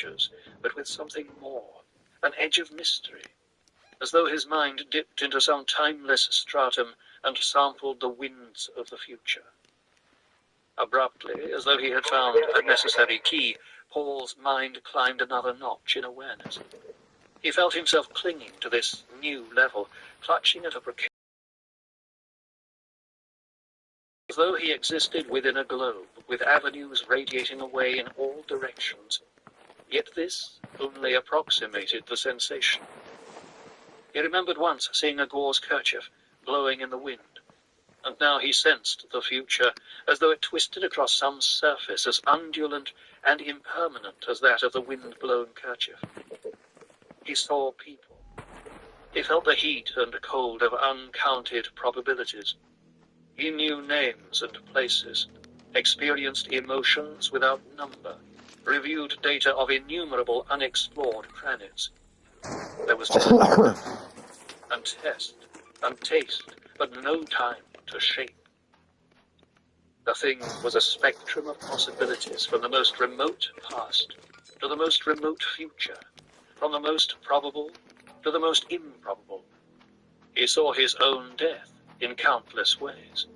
features, but with something more, an edge of mystery, as though his mind dipped into some timeless stratum and sampled the winds of the future. Abruptly, as though he had found a necessary key, Paul's mind climbed another notch in awareness. He felt himself clinging to this new level, clutching at a precarious, as though he existed within a globe, with avenues radiating away in all directions. Yet this only approximated the sensation. He remembered once seeing a gauze kerchief blowing in the wind, and now he sensed the future as though it twisted across some surface as undulant and impermanent as that of the wind-blown kerchief. He saw people. He felt the heat and cold of uncounted probabilities. He knew names and places, experienced emotions without number, reviewed data of innumerable unexplored planets. There was time and test and taste, but no time to shape. The thing was a spectrum of possibilities, from the most remote past to the most remote future, from the most probable to the most improbable. He saw his own death in countless ways.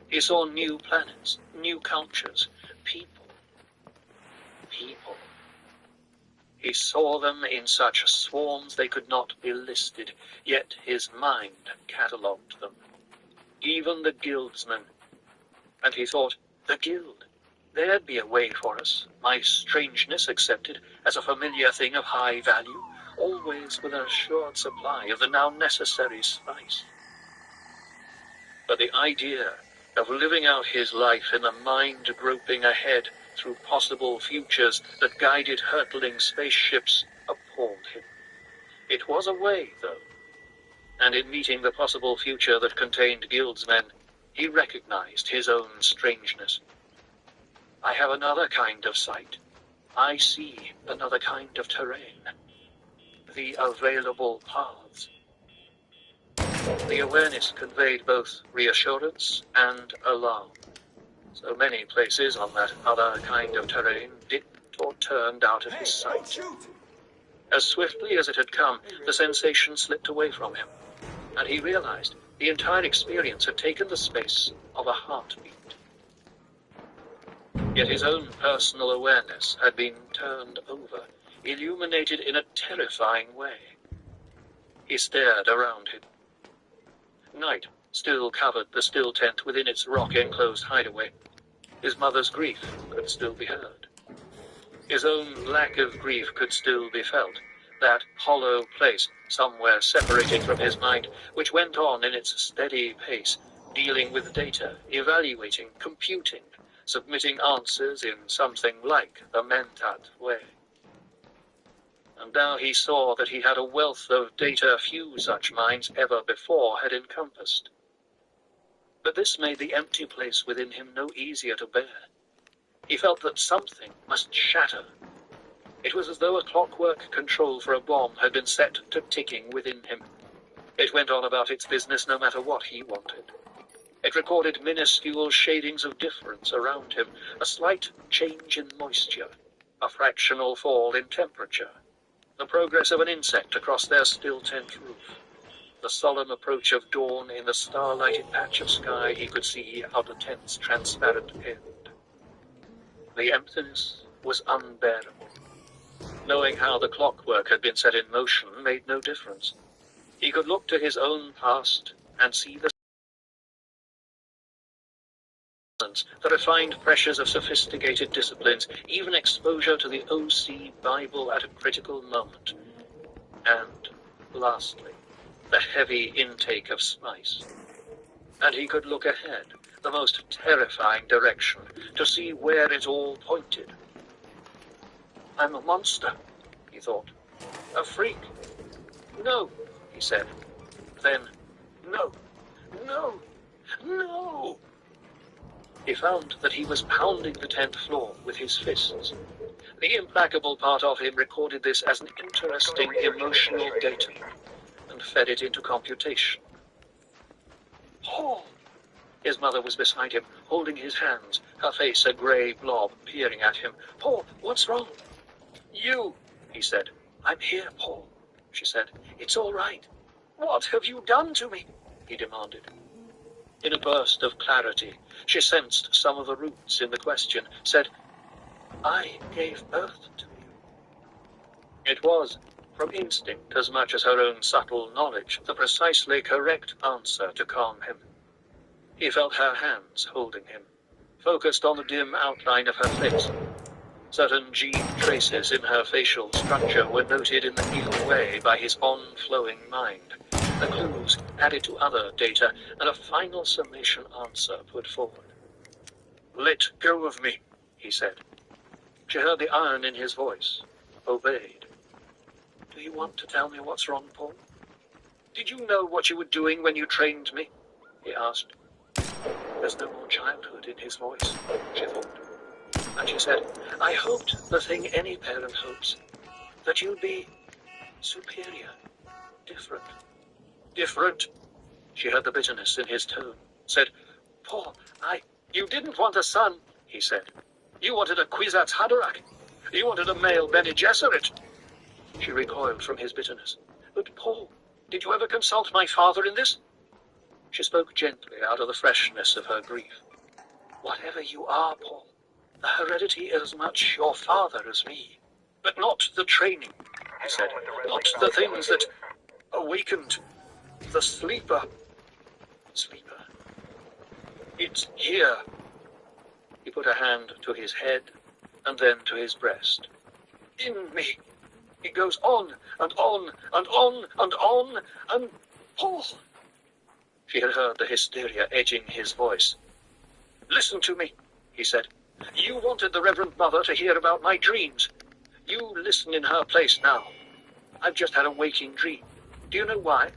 He saw new planets, new cultures, people. He saw them in such swarms they could not be listed, yet his mind catalogued them. Even the guildsmen. And he thought, the guild. There'd be a way for us, my strangeness accepted as a familiar thing of high value, always with an assured supply of the now necessary spice. But the idea of living out his life in the mind groping ahead through possible futures that guided hurtling spaceships appalled him. It was a way, though, and in meeting the possible future that contained guildsmen, he recognized his own strangeness. I have another kind of sight. I see another kind of terrain. The available paths. The awareness conveyed both reassurance and alarm. So many places on that other kind of terrain dipped or turned out of his sight. As swiftly as it had come, the sensation slipped away from him, and he realized the entire experience had taken the space of a heartbeat. Yet his own personal awareness had been turned over, illuminated in a terrifying way. He stared around him. Night still covered the still tent within its rock-enclosed hideaway. His mother's grief could still be heard. His own lack of grief could still be felt, that hollow place somewhere separated from his mind, which went on in its steady pace, dealing with data, evaluating, computing, submitting answers in something like the Mentat way. And now he saw that he had a wealth of data few such minds ever before had encompassed. But this made the empty place within him no easier to bear. He felt that something must shatter. It was as though a clockwork control for a bomb had been set to ticking within him. It went on about its business no matter what he wanted. It recorded minuscule shadings of difference around him, a slight change in moisture, a fractional fall in temperature, the progress of an insect across their still tent roof, the solemn approach of dawn in the star-lighted patch of sky he could see out the tent's transparent end. The emptiness was unbearable. Knowing how the clockwork had been set in motion made no difference. He could look to his own past and see the refined pressures of sophisticated disciplines, even exposure to the OC Bible at a critical moment. And, lastly, the heavy intake of spice. And he could look ahead, the most terrifying direction, to see where it all pointed. I'm a monster, he thought. A freak. No, he said. Then, no, no, no. He found that he was pounding the tent floor with his fists. The implacable part of him recorded this as an interesting emotional data and fed it into computation. Paul! His mother was beside him, holding his hands, her face a grey blob peering at him. Paul, what's wrong? You, he said. I'm here, Paul, she said. It's all right. What have you done to me? He demanded. In a burst of clarity, she sensed some of the roots in the question, said, I gave birth to you. It was, from instinct as much as her own subtle knowledge, the precisely correct answer to calm him. He felt her hands holding him, focused on the dim outline of her face. Certain gene traces in her facial structure were noted in the new way by his on-flowing mind. The clues added to other data, and a final summation answer put forward. Let go of me, he said. She heard the iron in his voice, obeyed. Do you want to tell me what's wrong, Paul? Did you know what you were doing when you trained me? He asked. There's no more childhood in his voice, she thought. And she said, I hoped the thing any parent hopes, that you'd be superior, different. Different? She heard the bitterness in his tone, said, Paul, you didn't want a son, he said. You wanted a Kwisatz Haderach. You wanted a male Bene Gesserit. She recoiled from his bitterness. But Paul, did you ever consult my father in this? She spoke gently out of the freshness of her grief. Whatever you are, Paul, the heredity is as much your father as me. But not the training, he said. Not the things that awakened the sleeper. Sleeper. It's here. He put a hand to his head and then to his breast. In me. It goes on and on and on and on and Paul. She had heard the hysteria edging his voice. Listen to me, he said. You wanted the Reverend Mother to hear about my dreams. You listen in her place now. I've just had a waking dream. Do you know why?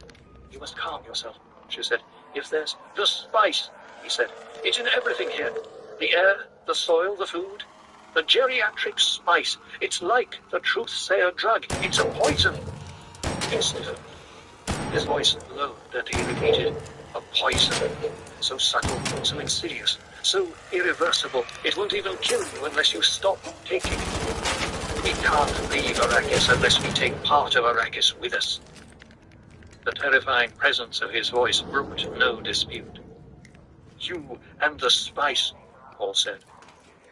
You must calm yourself, she said. If there's the spice, he said. It's in everything here. The air, the soil, the food. The geriatric spice. It's like the truth-sayer drug. It's a poison. He sniffed. His voice lowered and he repeated, a poison. So subtle, so insidious, so irreversible. It won't even kill you unless you stop taking it. We can't leave Arrakis unless we take part of Arrakis with us. The terrifying presence of his voice brooked no dispute. You and the spice, Paul said.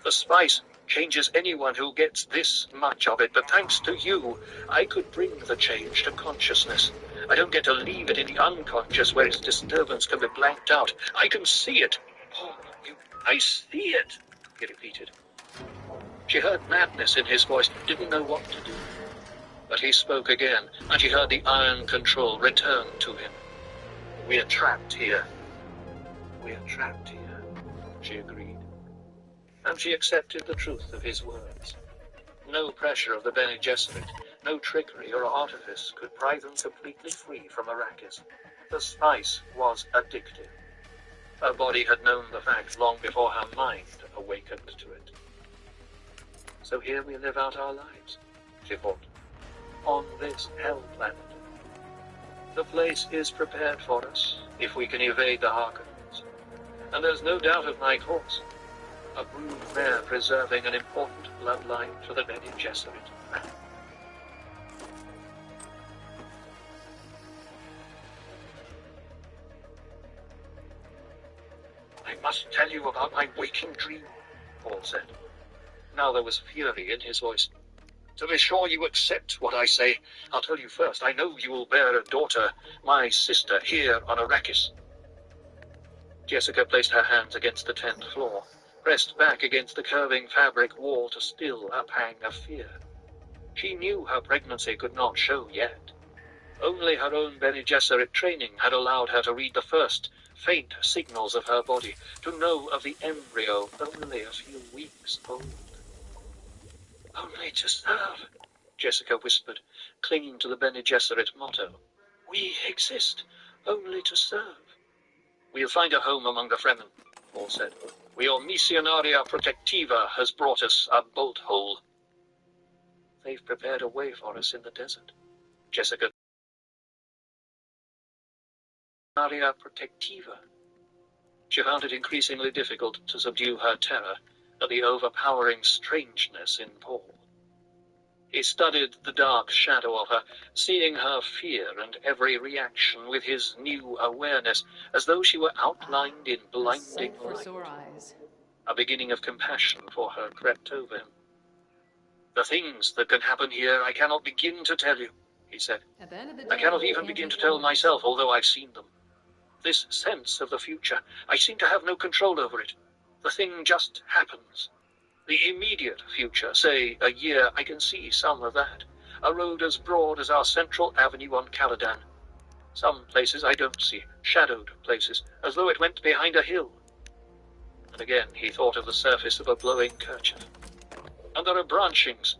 The spice changes anyone who gets this much of it, but thanks to you, I could bring the change to consciousness. I don't get to leave it in the unconscious where its disturbance can be blanked out. I can see it. Paul, I see it, he repeated. She heard madness in his voice, didn't know what to do. But he spoke again, and she heard the iron control return to him. We're trapped here. We're trapped here, she agreed. And she accepted the truth of his words. No pressure of the Bene Gesserit, no trickery or artifice could pry them completely free from Arrakis. The spice was addictive. Her body had known the fact long before her mind awakened to it. So here we live out our lives, she thought, on this hell planet. The place is prepared for us if we can evade the Harkonnens, and there's no doubt of my course. A brood mare preserving an important bloodline for the Bene Gesserit. I must tell you about my waking dream, Paul said. Now there was fury in his voice. To be sure you accept what I say, I'll tell you first, I know you will bear a daughter, my sister, here on Arrakis. Jessica placed her hands against the tent floor, pressed back against the curving fabric wall to still a pang of fear. She knew her pregnancy could not show yet. Only her own Bene Gesserit training had allowed her to read the first faint signals of her body, to know of the embryo only a few weeks old. Only to serve, Jessica whispered, clinging to the Bene Gesserit motto. We exist only to serve. We'll find a home among the Fremen, Paul said. Your Missionaria Protectiva has brought us a bolt hole. They've prepared a way for us in the desert, Jessica. Missionaria Protectiva. She found it increasingly difficult to subdue her terror at the overpowering strangeness in Paul. He studied the dark shadow of her, seeing her fear and every reaction with his new awareness, as though she were outlined in blinding light. A beginning of compassion for her crept over him. "The things that can happen here I cannot begin to tell you," he said. "I cannot even begin to tell myself, although I've seen them. This sense of the future, I seem to have no control over it. The thing just happens. The immediate future, say a year, I can see some of that. A road as broad as our central avenue on Caladan. Some places I don't see, shadowed places, as though it went behind a hill." And again he thought of the surface of a blowing kerchief. "And there are branchings."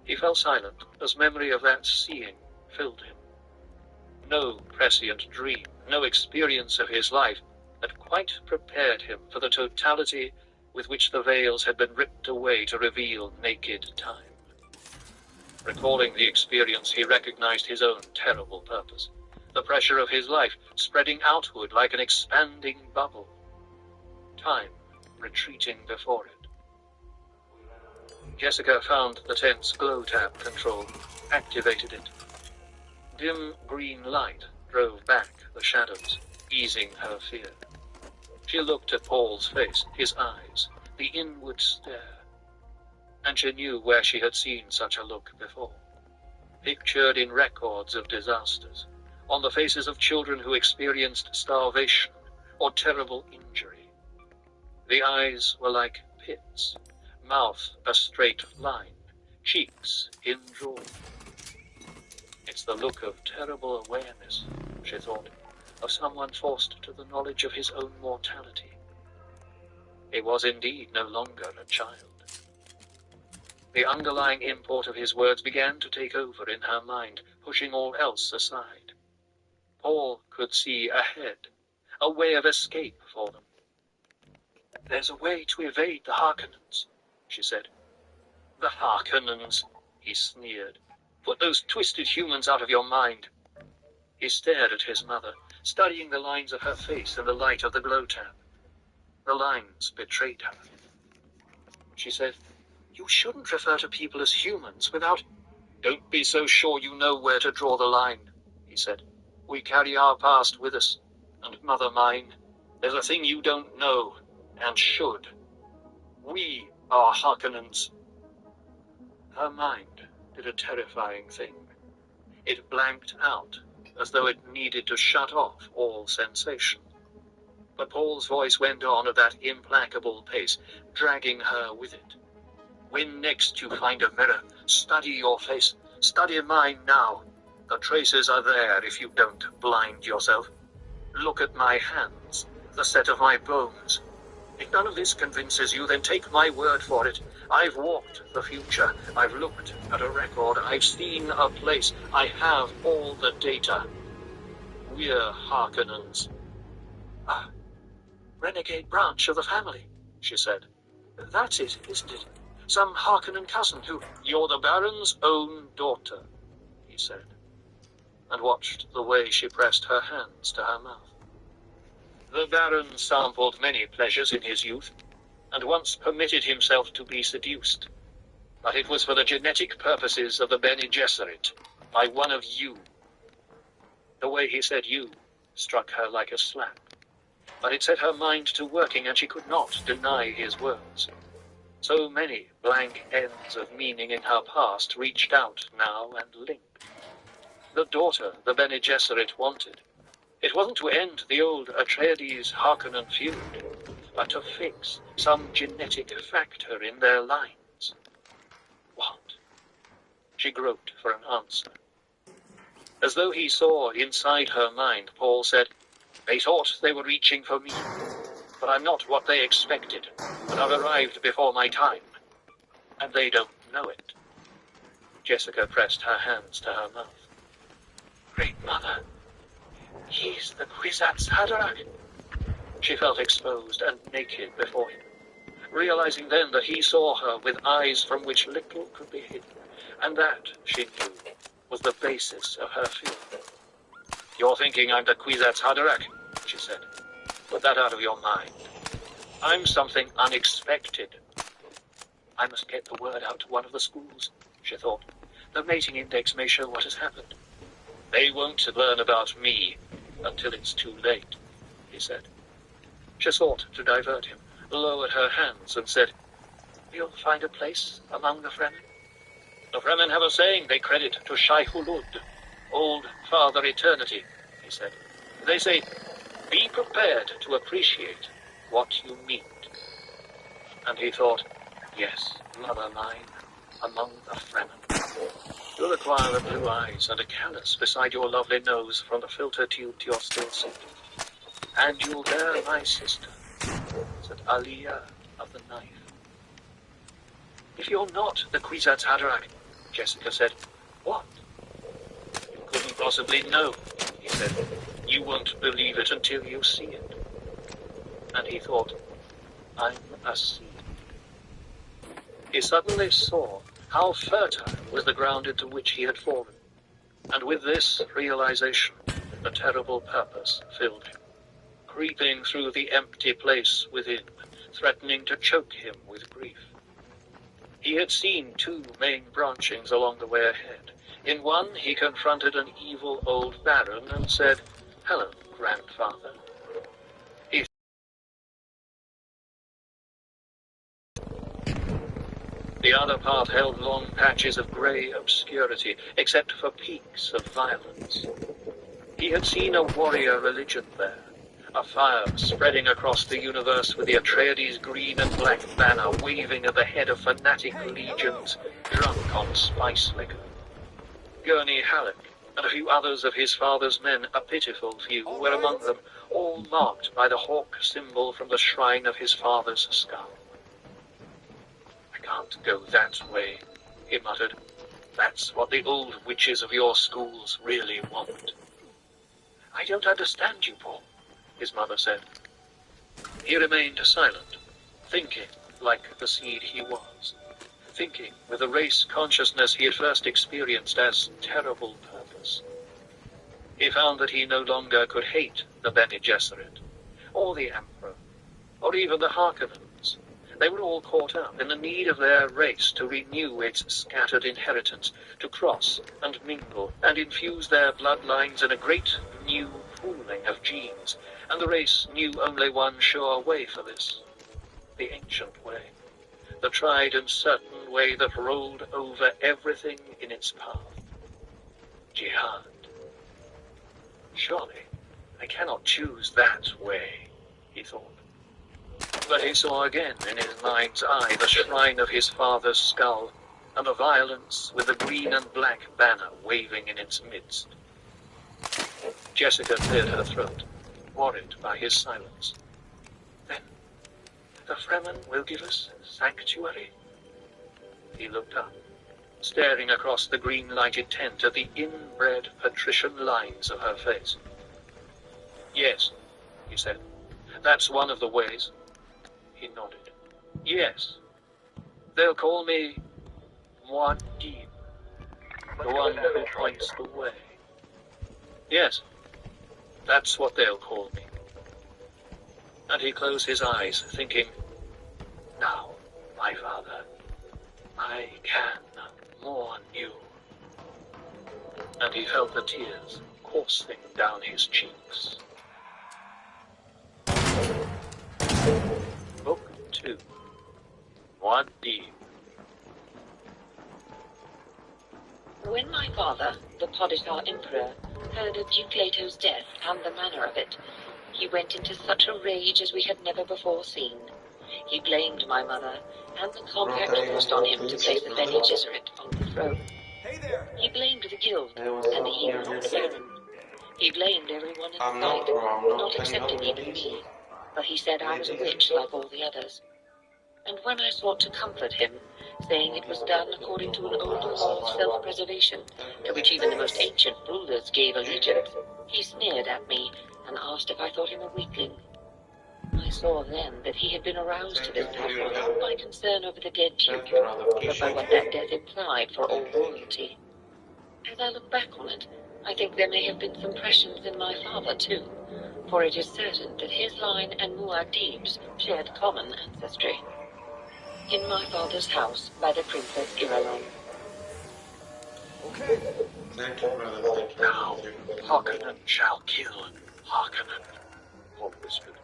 He fell silent as memory of that seeing filled him. No prescient dream, no experience of his life had quite prepared him for the totality with which the veils had been ripped away to reveal naked time. Recalling the experience, he recognized his own terrible purpose, the pressure of his life spreading outward like an expanding bubble, time retreating before it. Jessica found the tent's glow tab control, activated it. Dim green light drove back the shadows, easing her fear. She looked at Paul's face, his eyes, the inward stare, and she knew where she had seen such a look before, pictured in records of disasters, on the faces of children who experienced starvation or terrible injury. The eyes were like pits, mouth a straight line, cheeks indrawn. "It's the look of terrible awareness," she thought, "of someone forced to the knowledge of his own mortality." He was indeed no longer a child. The underlying import of his words began to take over in her mind, pushing all else aside. Paul could see ahead, a way of escape for them. "There's a way to evade the Harkonnens," she said. "The Harkonnens," he sneered. "Put those twisted humans out of your mind." He stared at his mother, studying the lines of her face in the light of the glow tab. The lines betrayed her. She said, "You shouldn't refer to people as humans without—" "Don't be so sure you know where to draw the line," he said. "We carry our past with us, and mother mine, there's a thing you don't know, and should. We are Harkonnens." Her mind did a terrifying thing. It blanked out, as though it needed to shut off all sensation. But Paul's voice went on at that implacable pace, dragging her with it. "When next you find a mirror, study your face. Study mine now. The traces are there if you don't blind yourself. Look at my hands, the set of my bones. If none of this convinces you, then take my word for it. I've walked the future. I've looked at a record. I've seen a place. I have all the data. We're Harkonnens." "A renegade branch of the family," she said. "That's it, isn't it? Some Harkonnen cousin who—" "You're the Baron's own daughter," he said, and watched the way she pressed her hands to her mouth. "The Baron sampled many pleasures in his youth, and once permitted himself to be seduced. But it was for the genetic purposes of the Bene Gesserit, by one of you." The way he said "you" struck her like a slap, but it set her mind to working, and she could not deny his words. So many blank ends of meaning in her past reached out now and linked. The daughter the Bene Gesserit wanted. It wasn't to end the old Atreides-Harkonnen feud, but to fix some genetic factor in their lines. What? She groped for an answer. As though he saw inside her mind, Paul said, "They thought they were reaching for me, but I'm not what they expected, and I've arrived before my time. And they don't know it." Jessica pressed her hands to her mouth. "Great Mother, he's the Kwisatz Haderach." She felt exposed and naked before him, realizing then that he saw her with eyes from which little could be hidden, and that, she knew, was the basis of her fear. "You're thinking I'm the Kwisatz Haderach," she said. "Put that out of your mind. I'm something unexpected." "I must get the word out to one of the schools," she she thought. The mating index may show what has happened. They won't learn about me until it's too late, he said. She sought to divert him, lowered her hands, and said, You'll find a place among the Fremen? The Fremen have a saying they credit to Shai Hulud, Old Father Eternity, he said. They say, be prepared to appreciate what you meet. And he thought, yes, mother mine, among the Fremen. You'll acquire the blue eyes and a callus beside your lovely nose from the filter tube to your still suit. And you'll bear my sister, said Aliyah of the Knife. If you're not the Kwisatz Haderach, Jessica said, what? You couldn't possibly know, he said. You won't believe it until you see it. And he thought, I'm a seed. He suddenly saw how fertile was the ground into which he had fallen, and with this realization, the terrible purpose filled him, creeping through the empty place within, threatening to choke him with grief. He had seen two main branchings along the way ahead. In one, he confronted an evil old baron and said, Hello, grandfather. The other path held long patches of grey obscurity, except for peaks of violence. He had seen a warrior religion there, a fire spreading across the universe with the Atreides' green and black banner waving at the head of fanatic legions drunk on spice liquor. Gurney Halleck and a few others of his father's men, a pitiful few, were among them, all marked by the hawk symbol from the shrine of his father's skull. Can't go that way, he muttered. That's what the old witches of your schools really want. I don't understand you, Paul, his mother said. He remained silent, thinking like the seed he was, thinking with the race consciousness he had first experienced as terrible purpose. He found that he no longer could hate the Bene Gesserit, or the Emperor, or even the Harkonnens. They were all caught up in the need of their race to renew its scattered inheritance, to cross and mingle and infuse their bloodlines in a great new pooling of genes, and the race knew only one sure way for this, the ancient way, the tried and certain way that rolled over everything in its path. Jihad. Surely, I cannot choose that way, he thought. But he saw again in his mind's eye the shrine of his father's skull, and the violence with the green and black banner waving in its midst. Jessica cleared her throat, worried by his silence. Then, the Fremen will give us sanctuary? He looked up, staring across the green-lighted tent at the inbred patrician lines of her face. Yes, he said, that's one of the ways. He nodded. Yes. They'll call me Muad'Dib, the one who points the way. Yes, that's what they'll call me. And he closed his eyes, thinking, now, my father, I can mourn you. And he felt the tears coursing down his cheeks. Book 2. Muad'Dib. When my father, the Podishar Emperor, heard of Duke Leto's death and the manner of it, he went into such a rage as we had never before seen. He blamed my mother and the compact forced on him to place the Bene Gesserit on the throne. He blamed the guild and the evil of the Baron. He blamed everyone in sight, not excepting even me, but he said I was a witch like all the others. And when I sought to comfort him, saying it was done according to an old law of self-preservation, to which even the most ancient rulers gave allegiance, he sneered at me and asked if I thought him a weakling. I saw then that he had been aroused to this passion not by concern over the dead duke, but by what that death implied for all royalty. As I look back on it, I think there may have been some prescience in my father too, for it is certain that his line and Muad'Dib's shared common ancestry. In my father's house by the Princess Irulan, Now, Harkonnen shall kill Harkonnen, Paul whispered.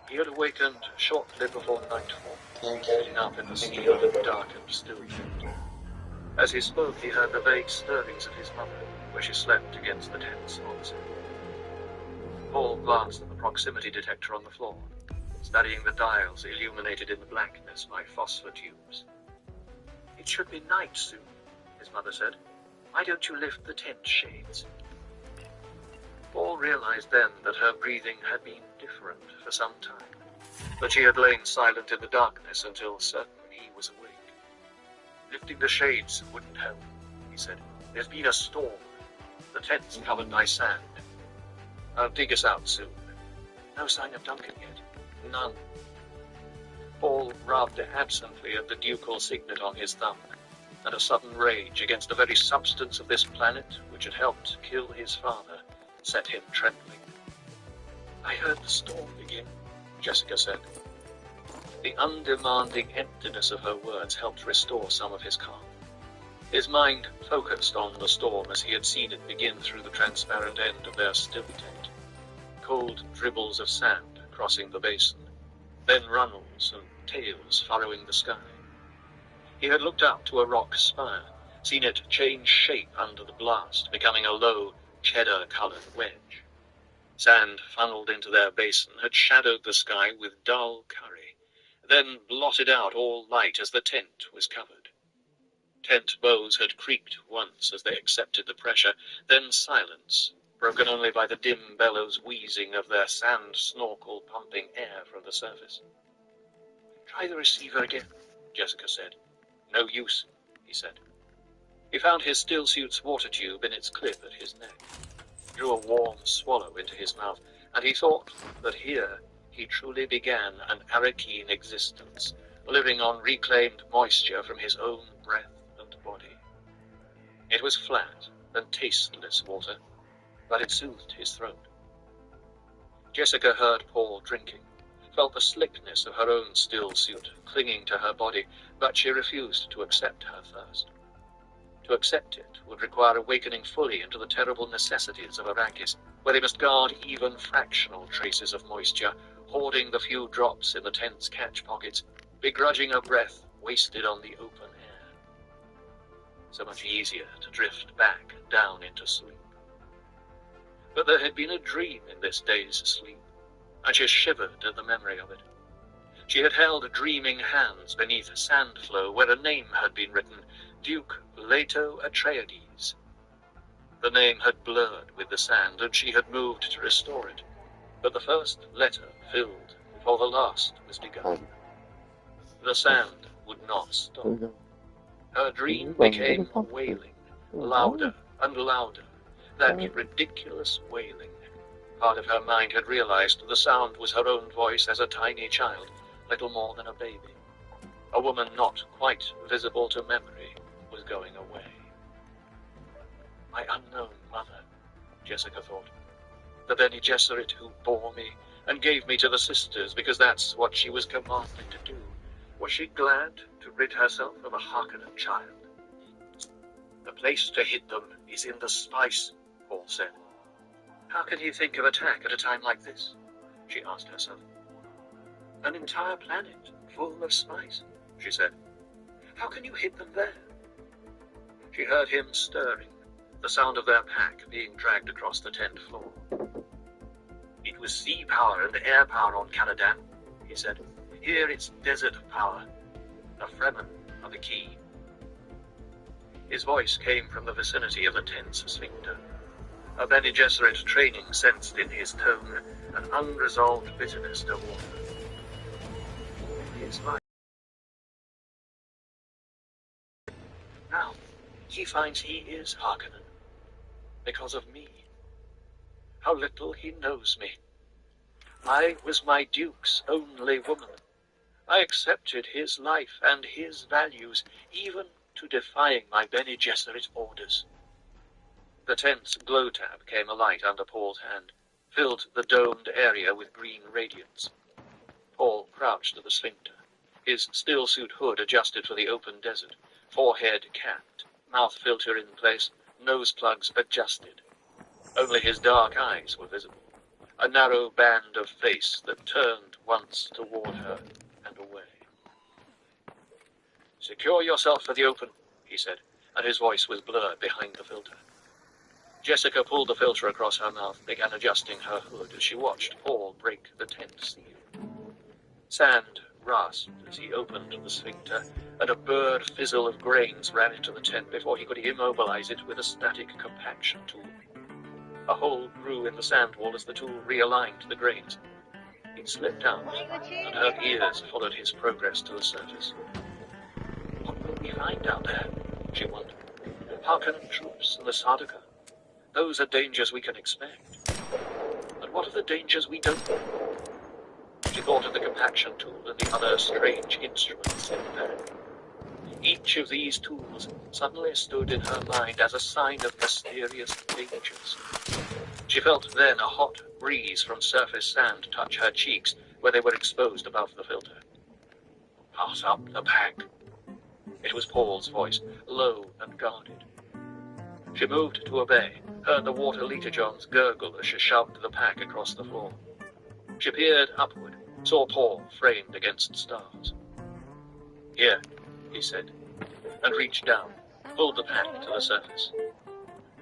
He had awakened shortly before nightfall, sitting up in the sea under the dark and still tent. As he spoke, he heard the vague stirrings of his mother, where she slept against the tent's opposite. Paul glanced at the proximity detector on the floor, studying the dials illuminated in the blackness by phosphor tubes. "It should be night soon," his mother said. "Why don't you lift the tent shades?" Paul realized then that her breathing had been different for some time, but she had lain silent in the darkness until certain he was awake. "Lifting the shades wouldn't help," he said. "There's been a storm. The tent's covered by sand. I'll dig us out soon." "No sign of Duncan yet?" "None." Paul rubbed absently at the ducal signet on his thumb, and a sudden rage against the very substance of this planet, which had helped kill his father, set him trembling. "I heard the storm begin," Jessica said. The undemanding emptiness of her words helped restore some of his calm. His mind focused on the storm as he had seen it begin through the transparent end of their still tent. Cold dribbles of sand crossing the basin, then runnels and tails furrowing the sky. He had looked up to a rock spire, seen it change shape under the blast, becoming a low, cheddar-colored wedge. Sand funneled into their basin had shadowed the sky with dull curry, then blotted out all light as the tent was covered. Tent bows had creaked once as they accepted the pressure, then silence, broken only by the dim bellows wheezing of their sand snorkel pumping air from the surface. "Try the receiver again," Jessica said. "No use," he said. He found his stillsuit's water tube in its clip at his neck, drew a warm swallow into his mouth, and he thought that here he truly began an Arakeen existence, living on reclaimed moisture from his own breath and body. It was flat and tasteless water, but it soothed his throat. Jessica heard Paul drinking, felt the slickness of her own still suit clinging to her body, but she refused to accept her thirst. To accept it would require awakening fully into the terrible necessities of Arrakis, where they must guard even fractional traces of moisture, hoarding the few drops in the tent's catch pockets, begrudging a breath wasted on the open air. So much easier to drift back down into sleep. But there had been a dream in this day's sleep, and she shivered at the memory of it. She had held dreaming hands beneath sandflow where a name had been written, Duke Leto Atreides. The name had blurred with the sand, and she had moved to restore it, but the first letter filled before the last was begun. The sand would not stop. Her dream became wailing, louder and louder, that ridiculous wailing. Part of her mind had realized the sound was her own voice as a tiny child, little more than a baby. A woman not quite visible to memory was going away. My unknown mother, Jessica thought. The Bene Gesserit who bore me and gave me to the sisters because that's what she was commanded to do. Was she glad to rid herself of a Harkonnen child? The place to hid them is in the spice, Paul said. How can he think of attack at a time like this? She asked herself. An entire planet full of spice, she said. How can you hid them there? She heard him stirring, the sound of their pack being dragged across the tent floor. It was sea power and air power on Caladan, he said. Here it's desert power. The Fremen are the key. His voice came from the vicinity of the tent's sphincter. A Bene Gesserit training sensed in his tone an unresolved bitterness toward her. His life. Now, he finds he is Harkonnen. Because of me. How little he knows me. I was my Duke's only woman. I accepted his life and his values, even to defying my Bene Gesserit orders. The tent's glow tab came alight under Paul's hand, filled the domed area with green radiance. Paul crouched at the sphincter, his still-suit hood adjusted for the open desert, forehead capped, mouth filter in place, nose plugs adjusted. Only his dark eyes were visible, a narrow band of face that turned once toward her and away. "Secure yourself for the open," he said, and his voice was blurred behind the filter. Jessica pulled the filter across her mouth, began adjusting her hood as she watched Paul break the tent seal. Sand rasped as he opened the sphincter, and a bird fizzle of grains ran into the tent before he could immobilize it with a static compaction tool. A hole grew in the sand wall as the tool realigned the grains. He slipped down, and her ears followed his progress to the surface. What will we find down there? She wondered. Harkonnen troops and the Sardaukar. Those are dangers we can expect. But what are the dangers we don't know? She thought of the compaction tool and the other strange instruments in the bag. Each of these tools suddenly stood in her mind as a sign of mysterious dangers. She felt then a hot breeze from surface sand touch her cheeks where they were exposed above the filter. "Pass up the pack." It was Paul's voice, low and guarded. She moved to obey, heard the water leiter-johns gurgle as she shoved the pack across the floor. She peered upward, saw Paul framed against stars. "Here," he said, and reached down, pulled the pack to the surface.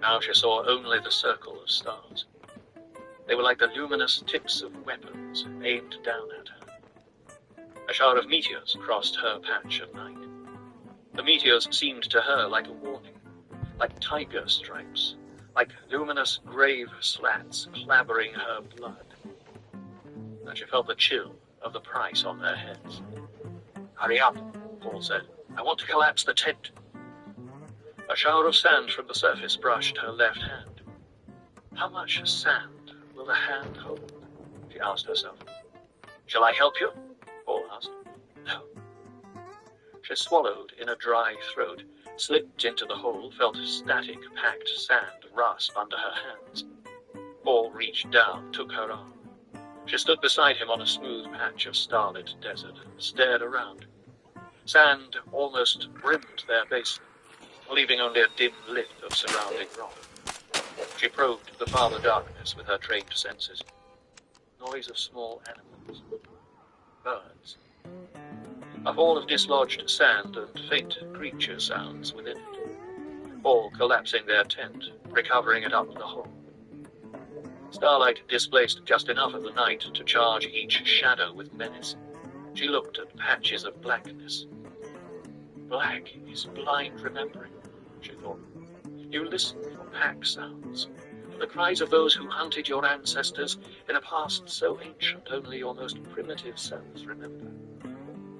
Now she saw only the circle of stars. They were like the luminous tips of weapons aimed down at her. A shower of meteors crossed her patch of night. The meteors seemed to her like a warning, like tiger stripes, like luminous grave slats clabbering her blood. And she felt the chill of the price on their heads. "Hurry up," Paul said. "I want to collapse the tent." A shower of sand from the surface brushed her left hand. How much sand will the hand hold? She asked herself. "Shall I help you?" Paul asked. "No." She swallowed in a dry throat, slipped into the hole, felt static, packed sand rasp under her hands. Paul reached down, took her arm. She stood beside him on a smooth patch of starlit desert, stared around. Sand almost brimmed their basin, leaving only a dim lip of surrounding rock. She probed the farther darkness with her trained senses. Noise of small animals. Birds. A fall of dislodged sand and faint creature sounds within it. All collapsing their tent, recovering it up the hole. Starlight displaced just enough of the night to charge each shadow with menace. She looked at patches of blackness. Black is blind remembering, she thought. You listen for pack sounds, for the cries of those who hunted your ancestors in a past so ancient only your most primitive selves remember.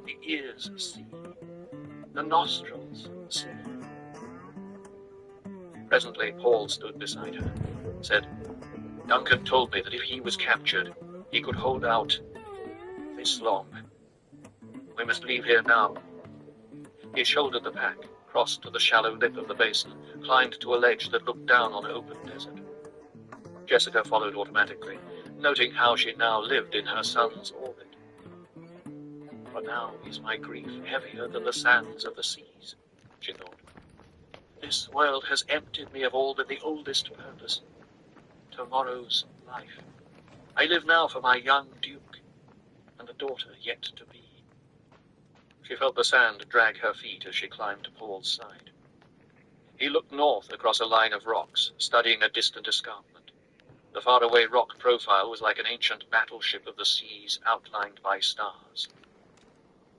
The ears see, the nostrils see. Presently Paul stood beside her, said, "Duncan told me that if he was captured, he could hold out this long. We must leave here now." He shouldered the pack, crossed to the shallow lip of the basin, climbed to a ledge that looked down on open desert. Jessica followed automatically, noting how she now lived in her son's orbit. For now is my grief heavier than the sands of the seas, she thought. This world has emptied me of all but the oldest purpose, tomorrow's life. I live now for my young duke, and the daughter yet to be. She felt the sand drag her feet as she climbed Paul's side. He looked north across a line of rocks, studying a distant escarpment. The faraway rock profile was like an ancient battleship of the seas outlined by stars.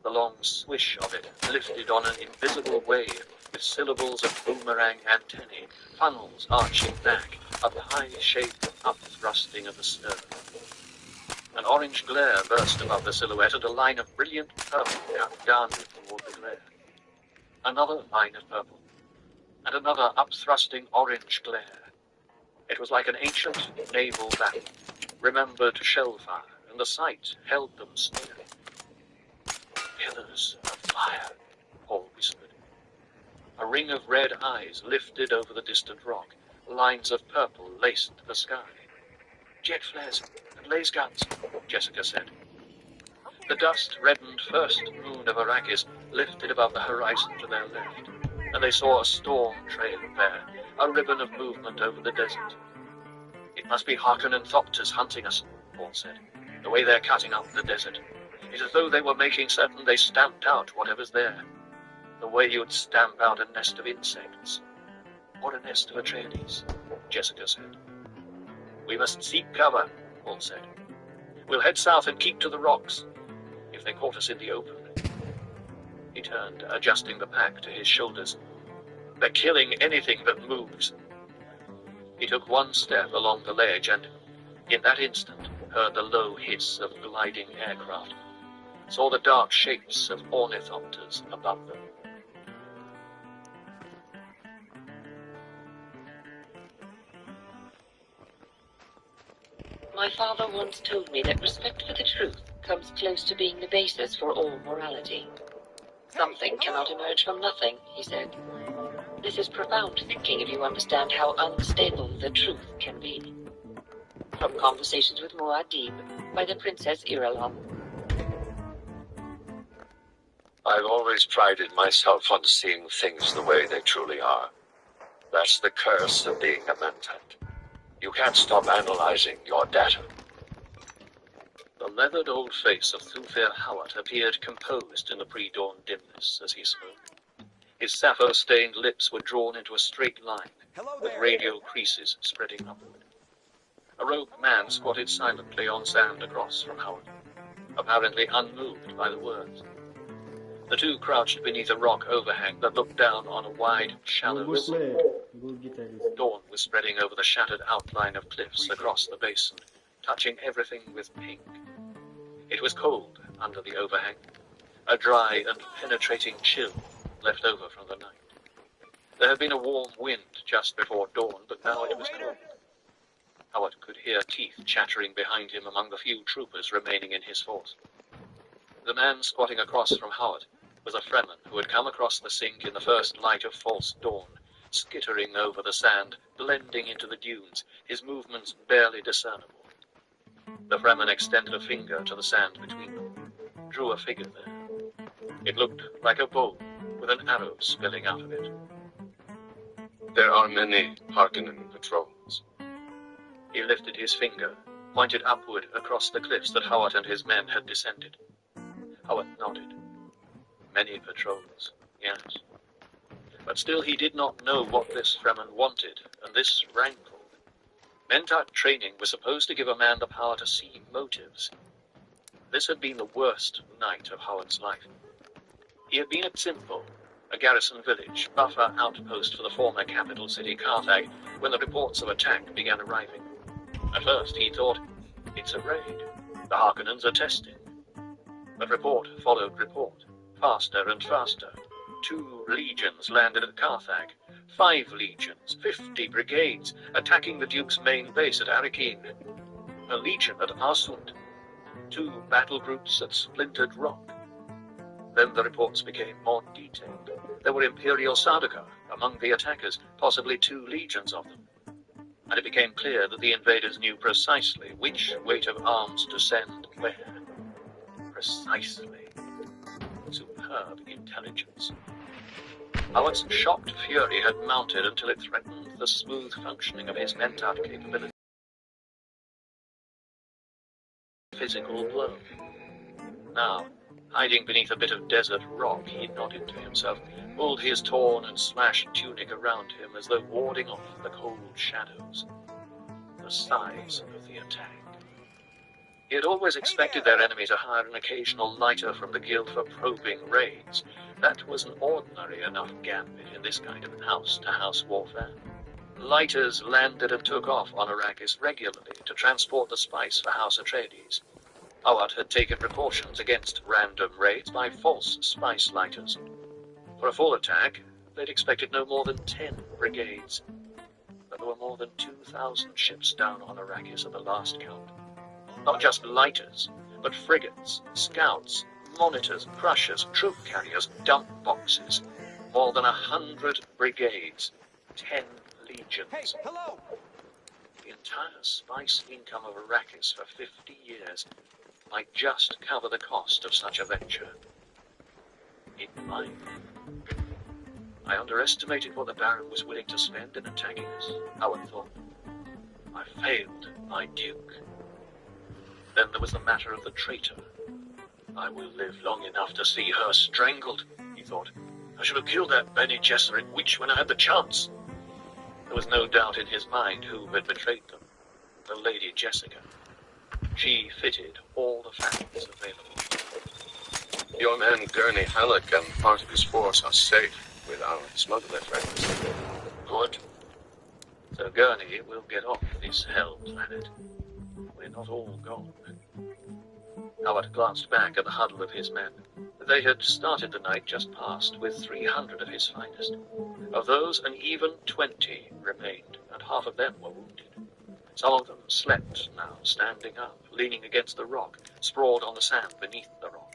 The long swish of it lifted on an invisible wave with syllables of boomerang antennae, funnels arching back, a pie-shaped upthrusting of the stern. An orange glare burst above the silhouette, and a line of brilliant purple cut downward toward the glare. Another line of purple, and another upthrusting orange glare. It was like an ancient naval battle, remembered shellfire, and the sight held them staring. Pillars of fire, Paul whispered. A ring of red eyes lifted over the distant rock. Lines of purple laced the sky. Jet flares and laser guns, Jessica said. The dust-reddened first moon of Arrakis lifted above the horizon to their left. and they saw a storm trail there, a ribbon of movement over the desert. "It must be Harkonnen Thopters hunting us," Paul said. "The way they're cutting up the desert. It's as though they were making certain they stamped out whatever's there. The way you'd stamp out a nest of insects. Or a nest of Atreides," Jessica said. "We must seek cover," Paul said. "We'll head south and keep to the rocks. If they caught us in the open." He turned, adjusting the pack to his shoulders. "They're killing anything that moves." He took one step along the ledge and, in that instant, heard the low hiss of gliding aircraft, saw the dark shapes of ornithopters above them. My father once told me that respect for the truth comes close to being the basis for all morality. Something cannot emerge from nothing, he said. This is profound thinking if you understand how unstable the truth can be. From Conversations with Muad'Dib by the Princess Irulan. I've always prided myself on seeing things the way they truly are. That's the curse of being a mentat. You can't stop analyzing your data. The leathered old face of Thufir Hawat appeared composed in the pre-dawn dimness as he spoke. His sapphire-stained lips were drawn into a straight line, with radial creases spreading upward. A rogue man squatted silently on sand across from Howard, apparently unmoved by the words. The two crouched beneath a rock overhang that looked down on a wide, shallow river. Dawn was spreading over the shattered outline of cliffs across the basin, touching everything with pink. It was cold under the overhang, a dry and penetrating chill left over from the night. There had been a warm wind just before dawn, but now it was cold. Howard could hear teeth chattering behind him among the few troopers remaining in his force. The man squatting across from Howard was a Fremen who had come across the sink in the first light of false dawn, skittering over the sand, blending into the dunes, his movements barely discernible. The Fremen extended a finger to the sand between them, drew a figure there. It looked like a bow with an arrow spilling out of it. There are many Harkonnen patrols. He lifted his finger, pointed upward across the cliffs that Howard and his men had descended. Howard nodded. Many patrols, yes. But still he did not know what this Fremen wanted, and this rankled. Mentat training was supposed to give a man the power to see motives. This had been the worst night of Howard's life. He had been at Simple, a garrison village, buffer outpost for the former capital city Carthage, when the reports of attack began arriving. At first he thought, it's a raid. The Harkonnens are testing. But report followed report, faster and faster. 2 legions landed at Carthage, 5 legions, 50 brigades, attacking the Duke's main base at Arakeen, a legion at Arsund, 2 battle groups at Splintered Rock. Then the reports became more detailed. There were Imperial Sardaukar among the attackers, possibly 2 legions of them. And it became clear that the invaders knew precisely which weight of arms to send where. Precisely. Superb intelligence. Howard's shocked fury had mounted until it threatened the smooth functioning of his mentat capability. Physical blow. Now, hiding beneath a bit of desert rock, he nodded to himself, pulled his torn and slashed tunic around him as though warding off the cold shadows. The size of the attack. He had always expected their enemy to hire an occasional lighter from the Guild for probing raids. That was an ordinary enough gambit in this kind of house-to-house warfare. Lighters landed and took off on Arrakis regularly to transport the spice for House Atreides. Howard had taken precautions against random raids by false spice lighters. For a full attack, they'd expected no more than 10 brigades. But there were more than 2,000 ships down on Arrakis at the last count. Not just lighters, but frigates, scouts, monitors, crushers, troop carriers, dump boxes. More than 100 brigades, 10 legions. Hey, hello! The entire spice income of Arrakis for 50 years might just cover the cost of such a venture. It might. I underestimated what the Baron was willing to spend in attacking us, Howard thought. I failed my Duke. Then there was the matter of the traitor. I will live long enough to see her strangled, he thought. I should have killed that Bene Gesserit witch when I had the chance. There was no doubt in his mind who had betrayed them. The Lady Jessica. She fitted all the facts available. Your man Gurney Halleck and part of his force are safe with our smuggler friends. Good. So Gurney will get off this hell planet. We're not all gone. Howard glanced back at the huddle of his men. They had started the night just past with 300 of his finest. Of those, an even 20 remained, and half of them were wounded. Some of them slept now, standing up, leaning against the rock, sprawled on the sand beneath the rock.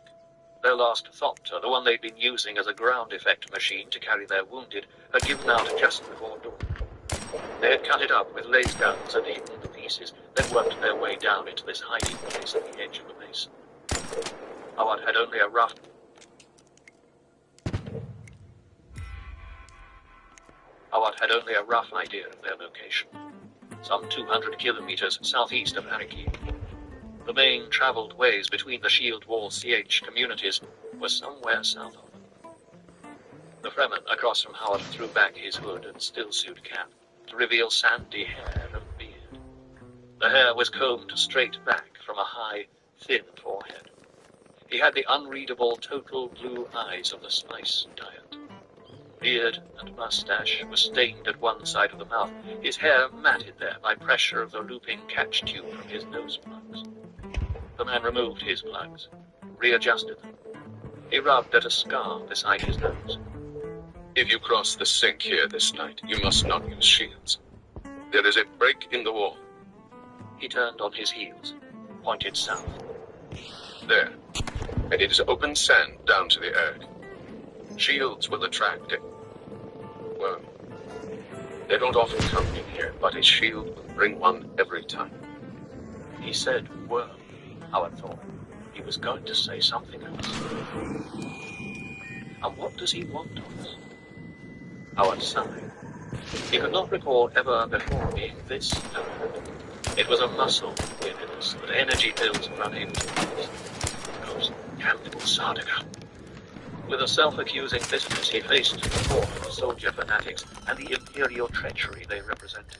Their last Thopter, the one they'd been using as a ground effect machine to carry their wounded, had given out just before dawn. They had cut it up with laser guns and hidden the pieces, then worked their way down into this hiding place at the edge of the basin. Howard had only a rough idea of their location. Some 200 kilometers southeast of Heretics. The main traveled ways between the Shield Wall CH communities were somewhere south of them. The Fremen across from Howard threw back his hood and stillsuit cap to reveal sandy hair and beard. The hair was combed straight back from a high, thin forehead. He had the unreadable total blue eyes of the spice diet. Beard and mustache were stained at one side of the mouth, his hair matted there by pressure of the looping catch tube from his nose plugs. The man removed his plugs, readjusted them. He rubbed at a scar beside his nose. If you cross the sink here this night, you must not use shields. There is a break in the wall. He turned on his heels, pointed south. There. And it is open sand down to the earth. Shields will attract it. Well, they don't often come in here, but a shield will bring one every time. He said worm, Howard thought. He was going to say something else. And what does he want of us? Howard sighed. He could not recall ever before being this tired. It was a muscle weariness that energy pills were unable to replace. Those candle Sardaukar. With a self-accusing bitterness, he faced the thought of the soldier fanatics and the imperial treachery they represented.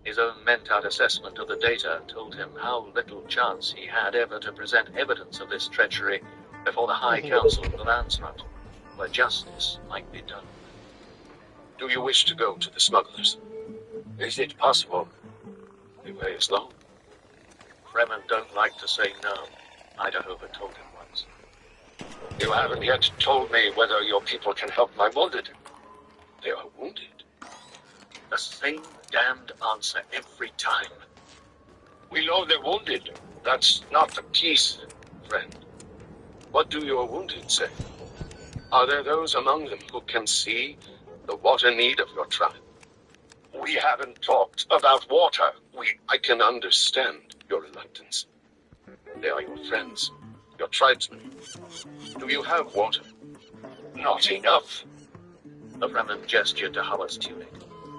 His own meant-out assessment of the data told him how little chance he had ever to present evidence of this treachery before the High Council of the Landsfront, where justice might be done. Do you wish to go to the smugglers? Is it possible? The way is long. Fremen don't like to say no, Idaho had told him once. You haven't yet told me whether your people can help my wounded. They are wounded. The same damned answer every time. We know they're wounded. That's not the case, friend. What do your wounded say? Are there those among them who can see the water need of your tribe? We haven't talked about water. I can understand your reluctance. They are your friends, your tribesmen. Do you have water? Not enough. The Fremen gestured to Howard's tunic,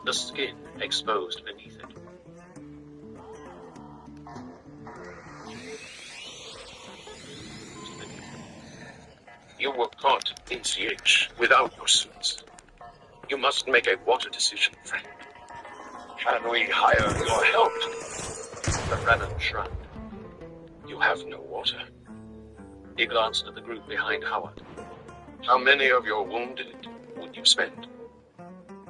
the skin exposed beneath it. You were caught in CH without your suits. You must make a water decision, friend. Can we hire your help? The Fremen shrugged. You have no water. He glanced at the group behind Howard. How many of your wounded would you spend?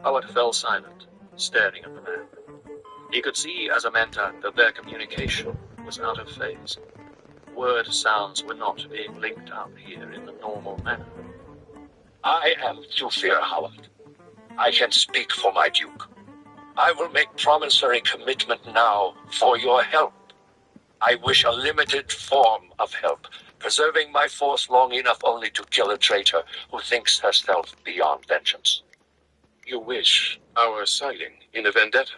Howard fell silent, staring at the man. He could see as a mentor that their communication was out of phase. Word sounds were not being linked up here in the normal manner. I am to fear, Howard. I can speak for my Duke. I will make promissory commitment now for your help. I wish a limited form of help, preserving my force long enough only to kill a traitor who thinks herself beyond vengeance. You wish our siding in a vendetta?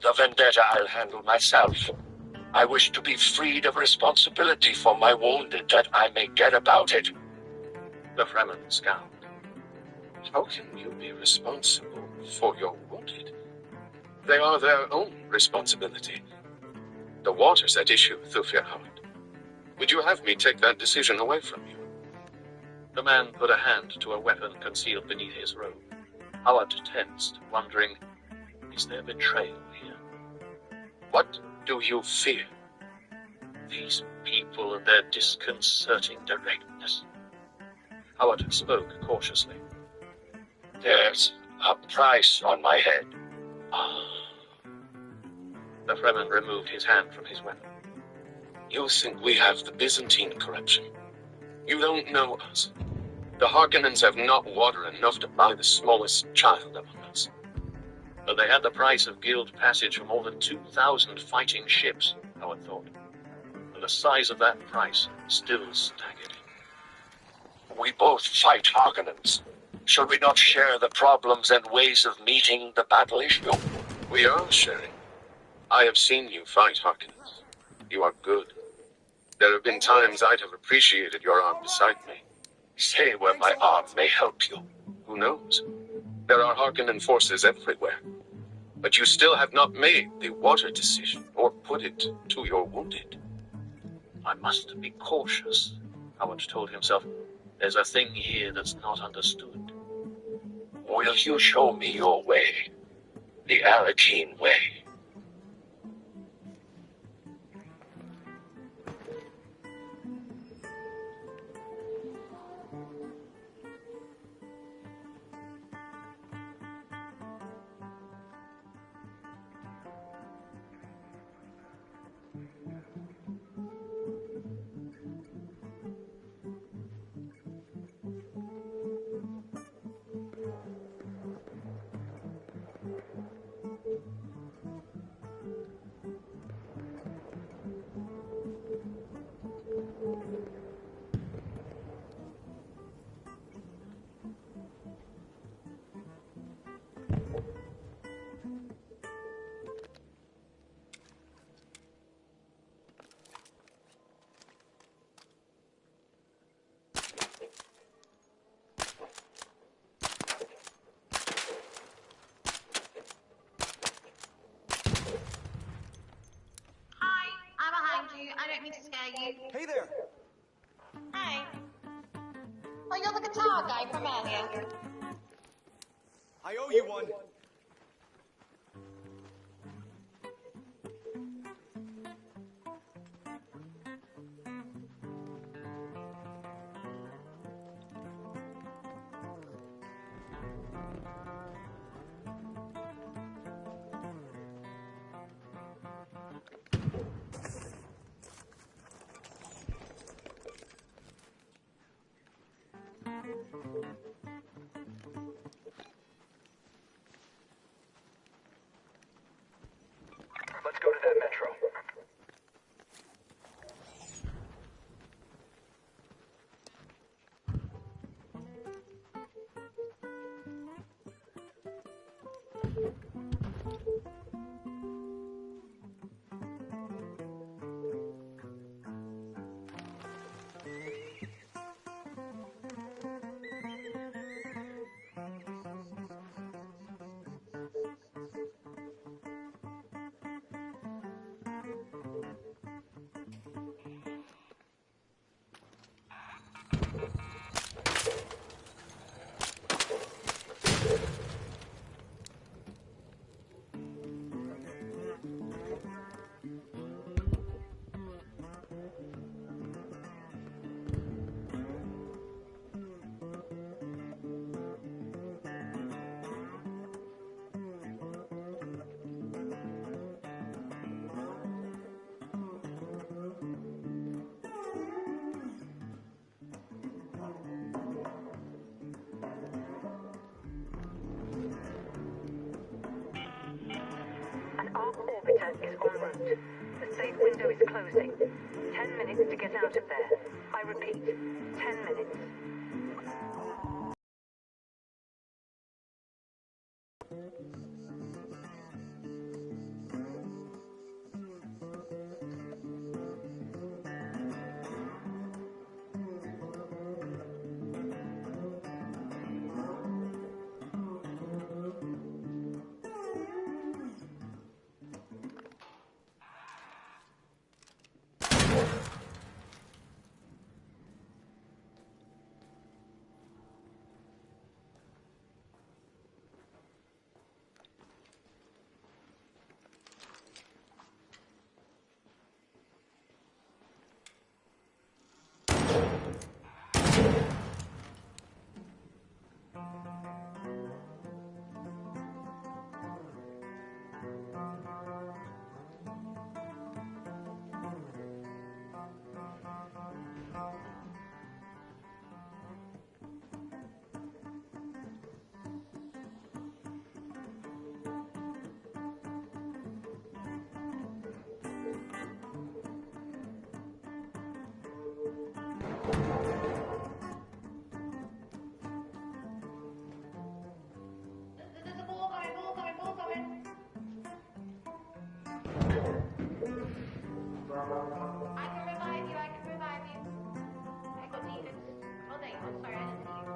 The vendetta I'll handle myself. I wish to be freed of responsibility for my wounded that I may get about it. The Fremen scowled. How can you be responsible for your wounded? They are their own responsibility. The water's at issue, Thufir Howard. Would you have me take that decision away from you? The man put a hand to a weapon concealed beneath his robe. Howard tensed, wondering, is there betrayal here? What do you fear? These people and their disconcerting directness. Howard spoke cautiously. There's a price on my head. The Fremen removed his hand from his weapon. You think we have the Byzantine corruption? You don't know us. The Harkonnens have not water enough to buy the smallest child among us. But they had the price of guild passage for more than 2,000 fighting ships, Howard thought. And the size of that price still staggered him. We both fight Harkonnens. Should we not share the problems and ways of meeting the battle issue? We are sharing. I have seen you fight Harkonnens. You are good. There have been times I'd have appreciated your arm beside me. Say where my arm may help you. Who knows? There are Harkonnen forces everywhere. But you still have not made the water decision or put it to your wounded. I must be cautious, Howard told himself. There's a thing here that's not understood. Will you show me your way? The Arakeen way. I don't mean to scare you. Hey there! Hey. Oh, you're the guitar guy from earlier. I owe you one. Let's go to that metro. An arc orbiter is en route. The safe window is closing. 10 minutes to get out of there. I repeat, 10 minutes. I can revive you, I can revive you. I got demons. Oh, there you are. Sorry, I didn't see you.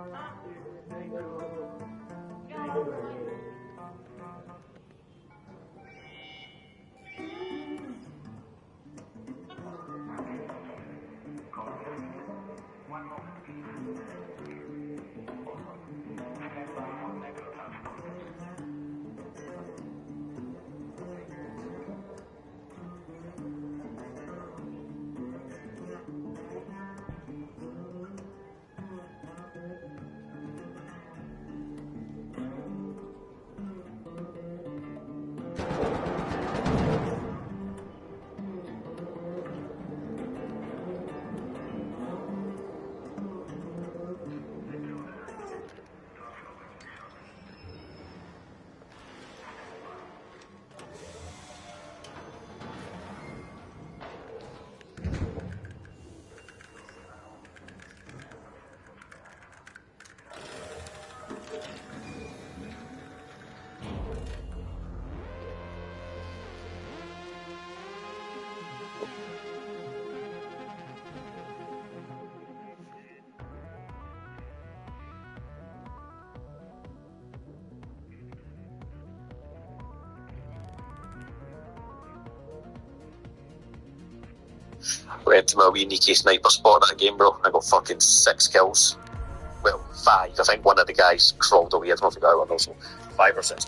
Went to my wee Nikki sniper spot that game, bro. I got fucking 6 kills. Well, 5. I think one of the guys crawled away. I don't know if you got one also. 5 or 6.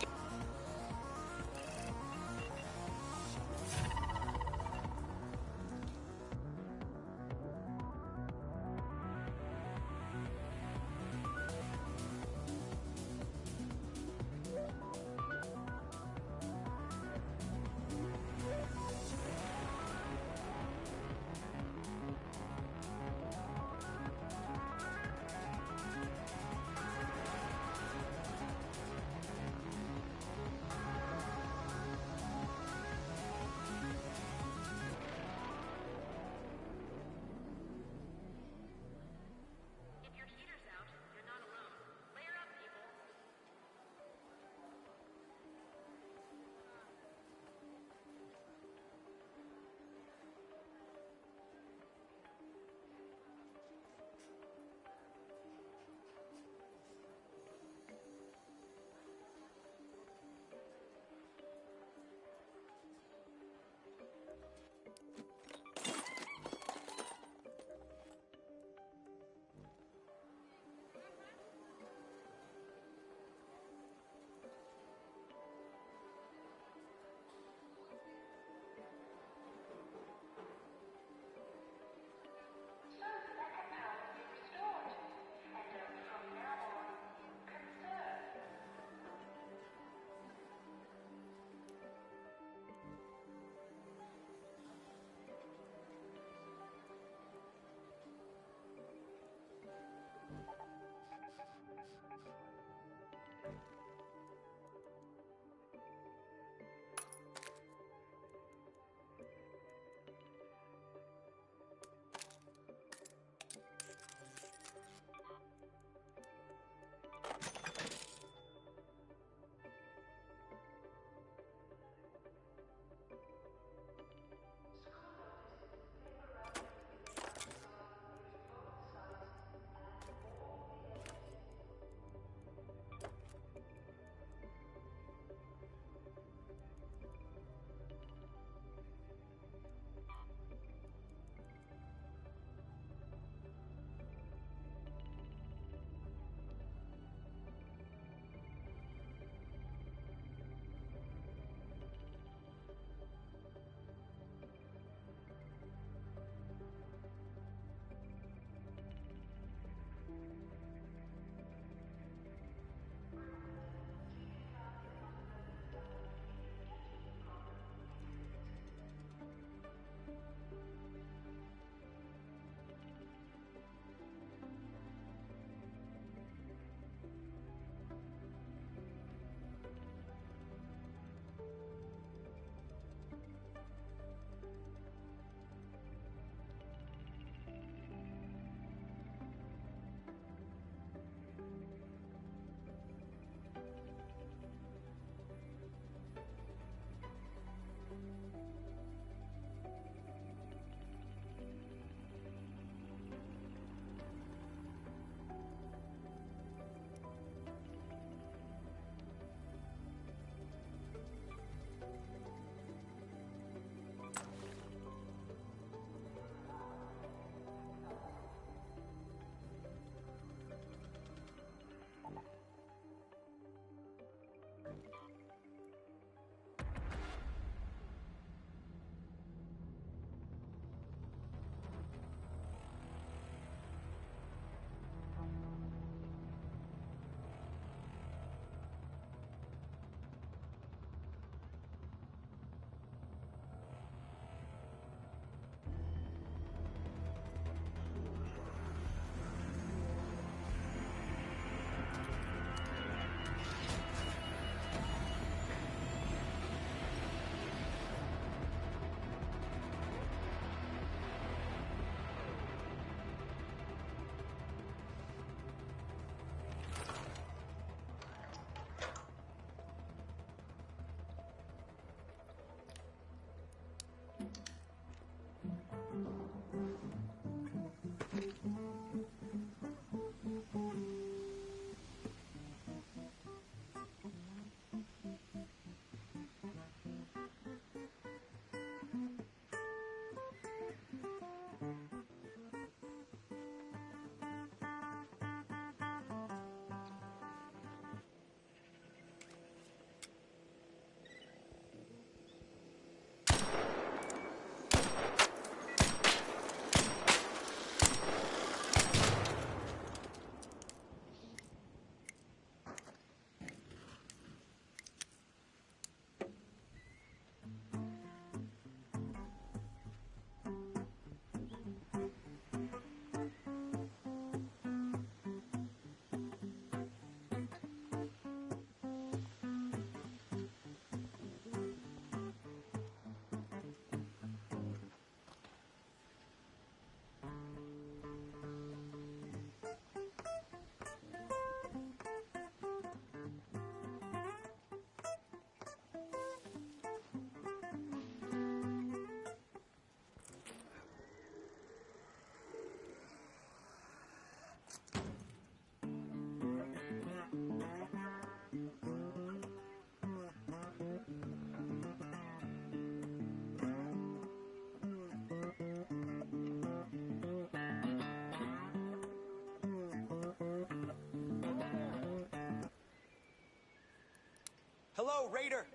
Hello, Raider!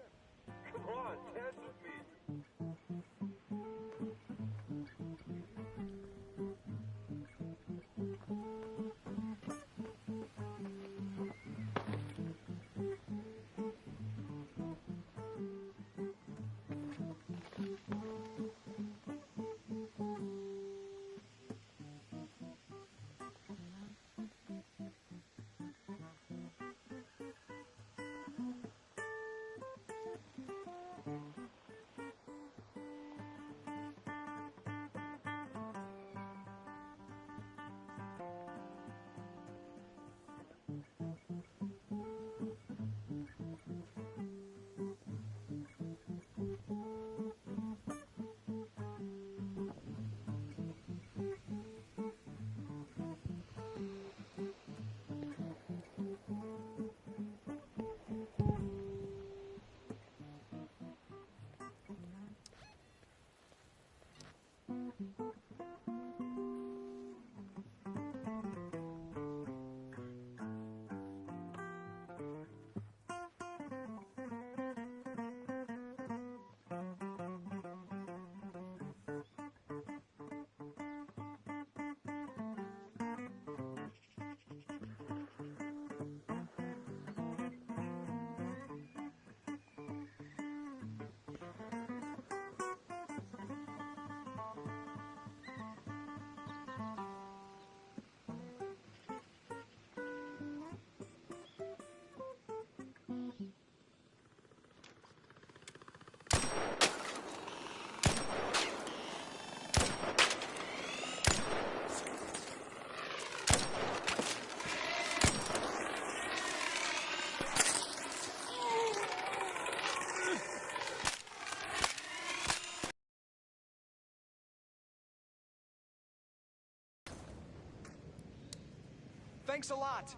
Come on, dance with me. Thanks a lot!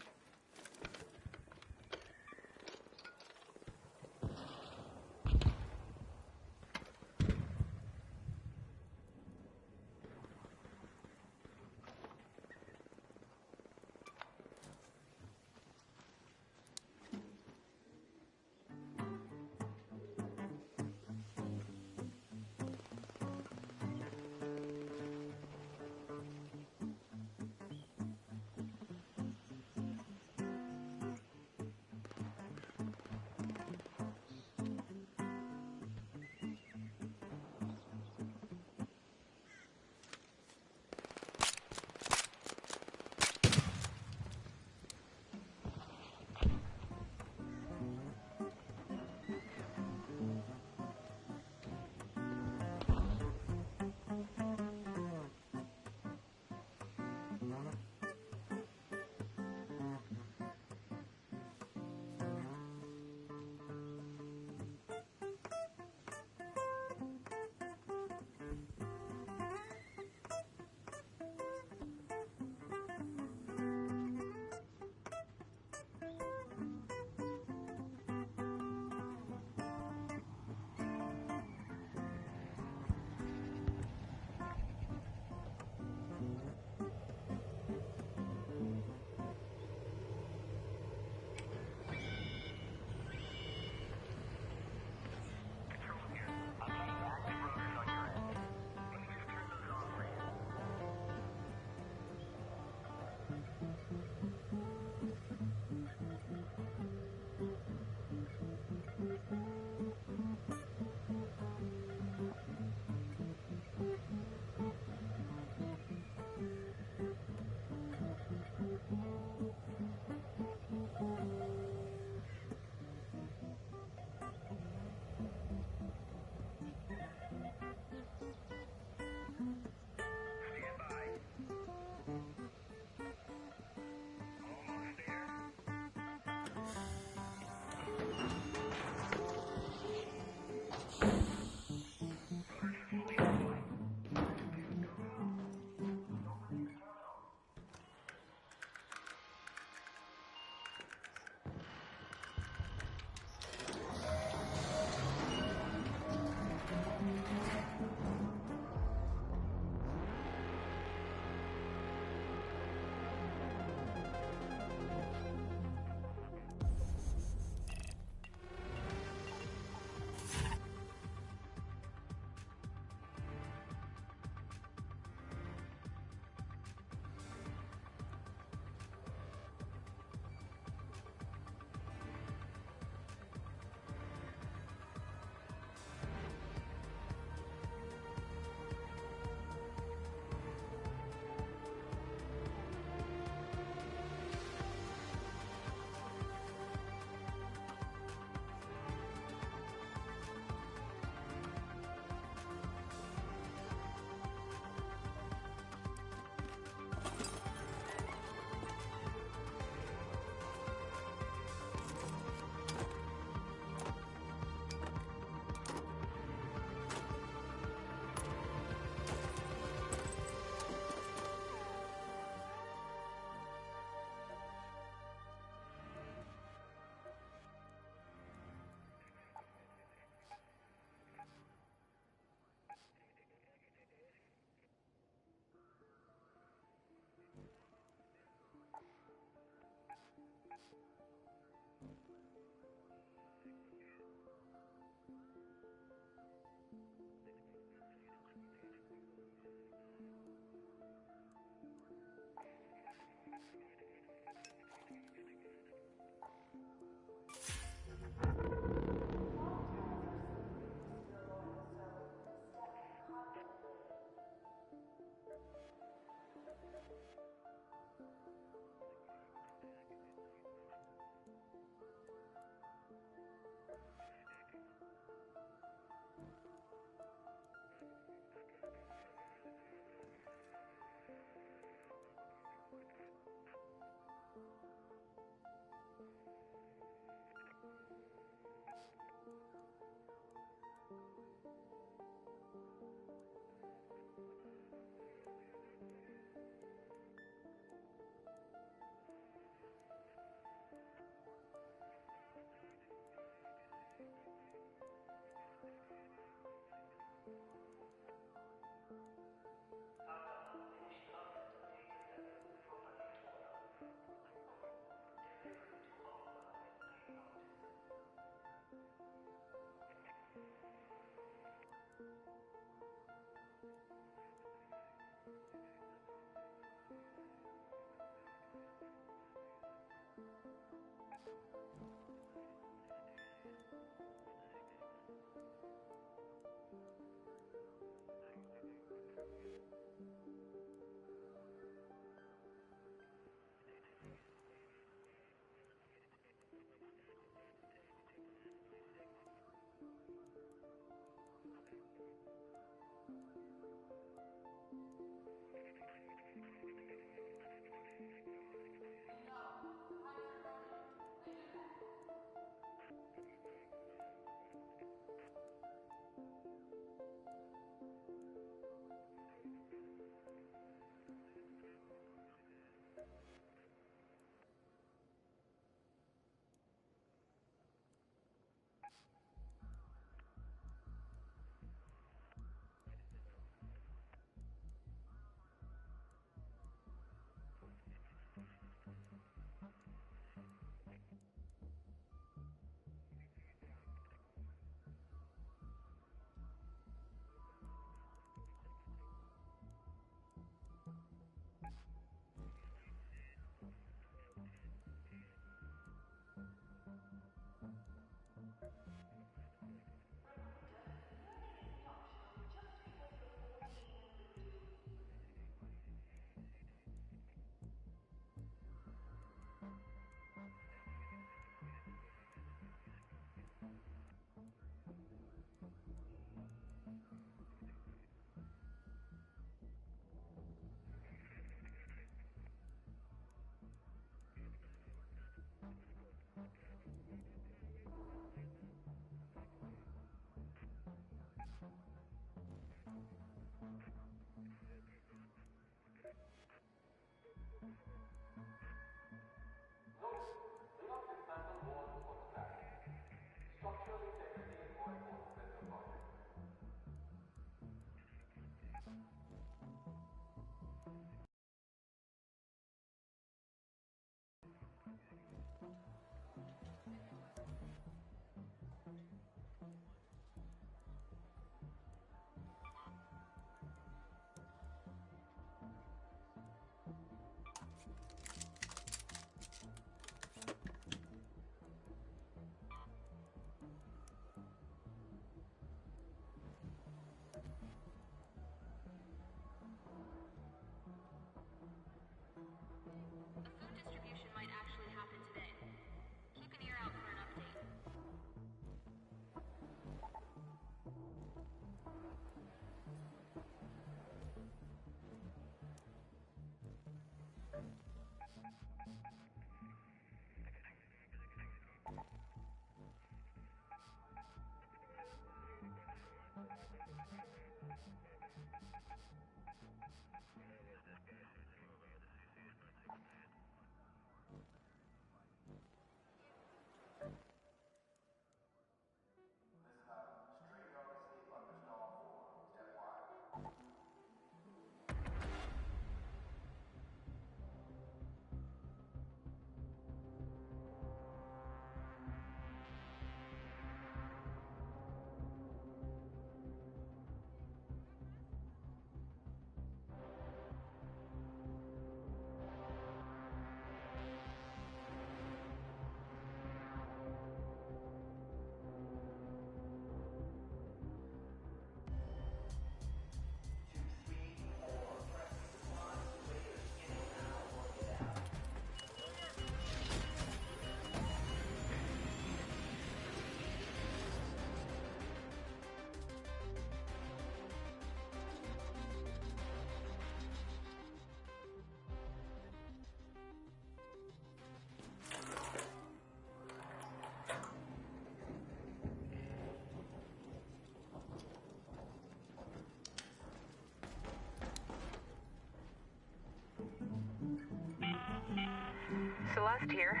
Blast here.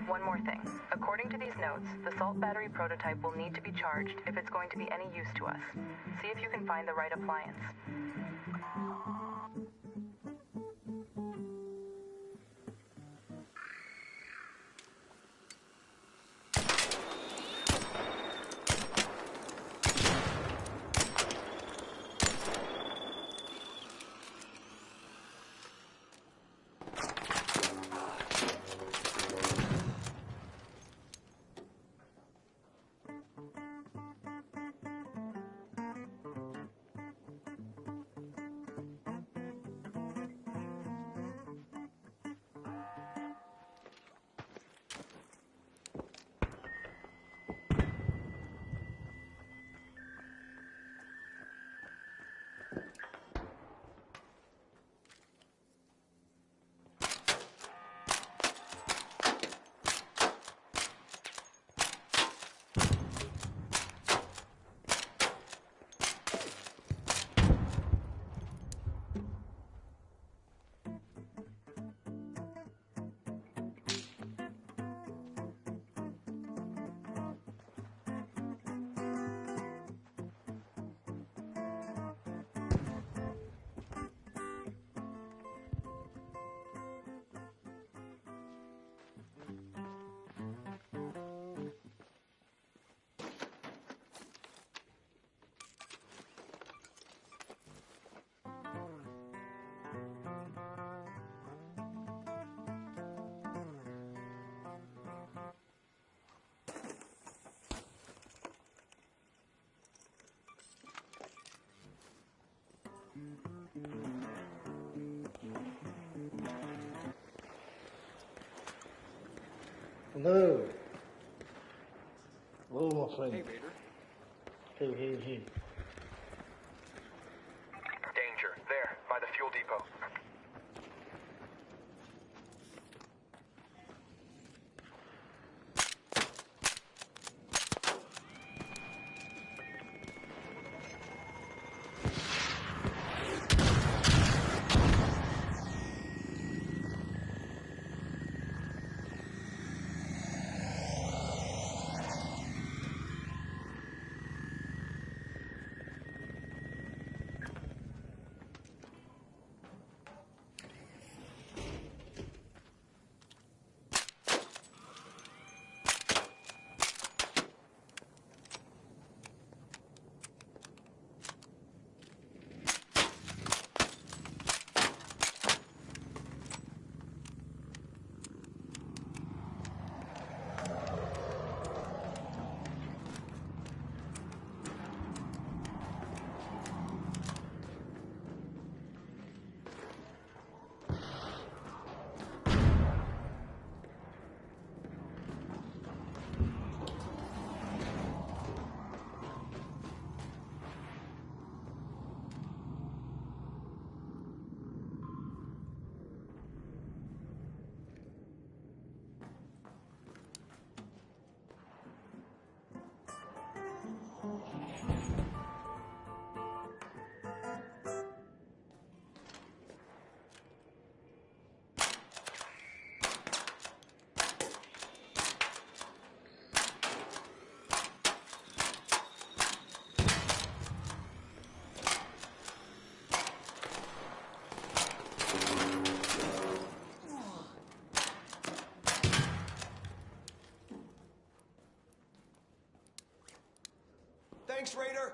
One more thing. According to these notes, the salt battery prototype will need to be charged if it's going to be any use to us. See if you can find the right appliance. Hello. Hello, my friend. Hey, Raider. Hey. Danger. There, by the fuel depot. Thanks, Raider!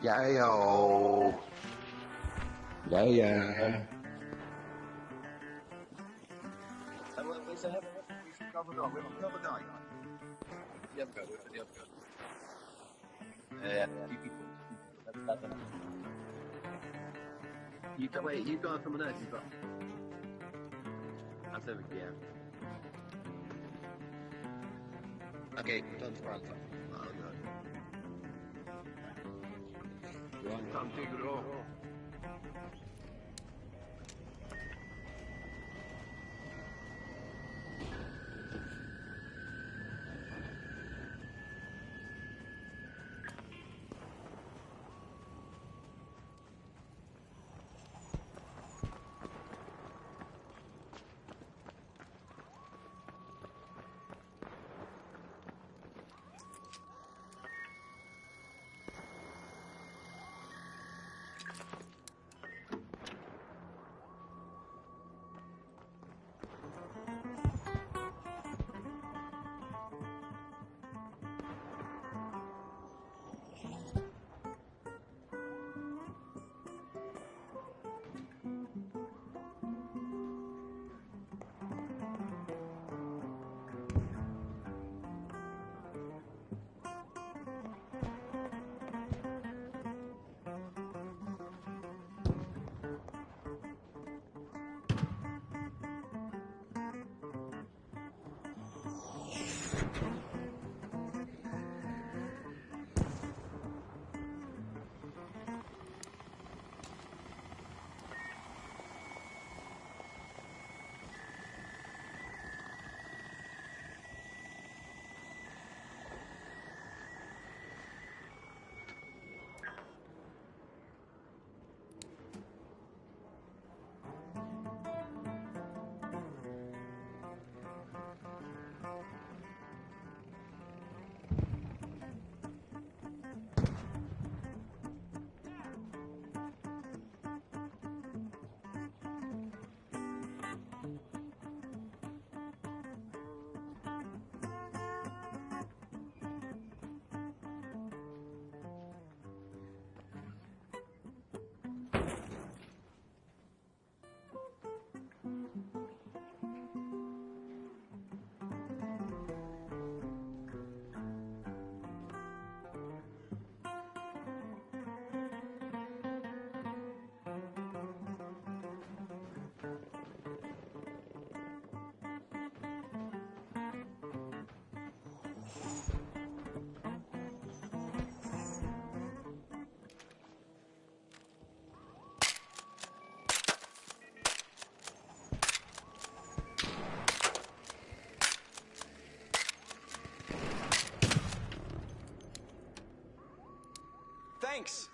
Yayo. Yeah, yeah. We should cover the other guy. The other guy, the other guy. Two people. That's enough. You go, wait, you got someone else, you got. That's over here. Okay, don't front. Oh, no. Come take it off. Thanks!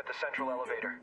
at the central elevator.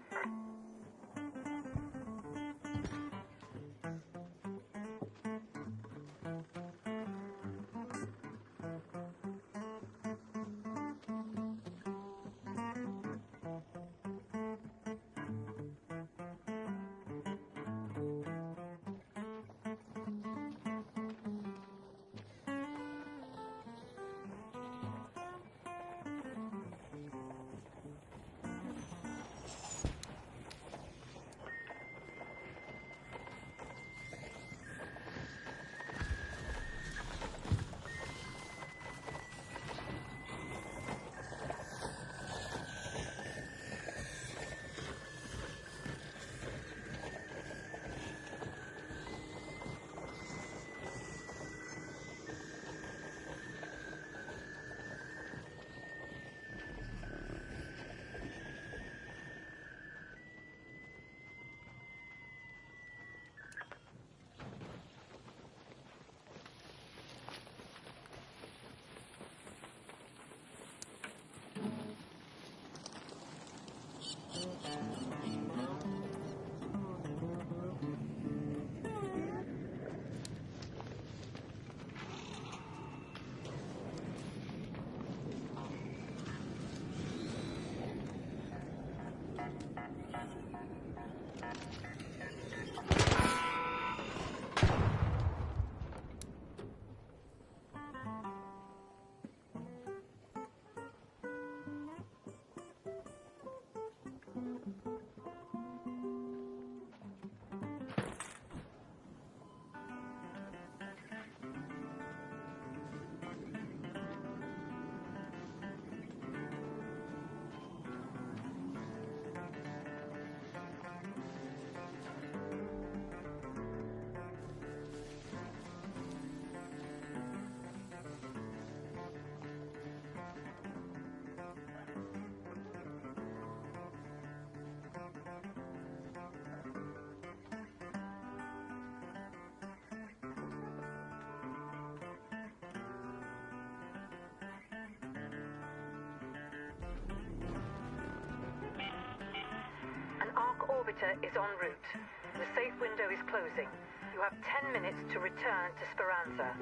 Orbiter is en route. The safe window is closing. You have 10 minutes to return to Speranza.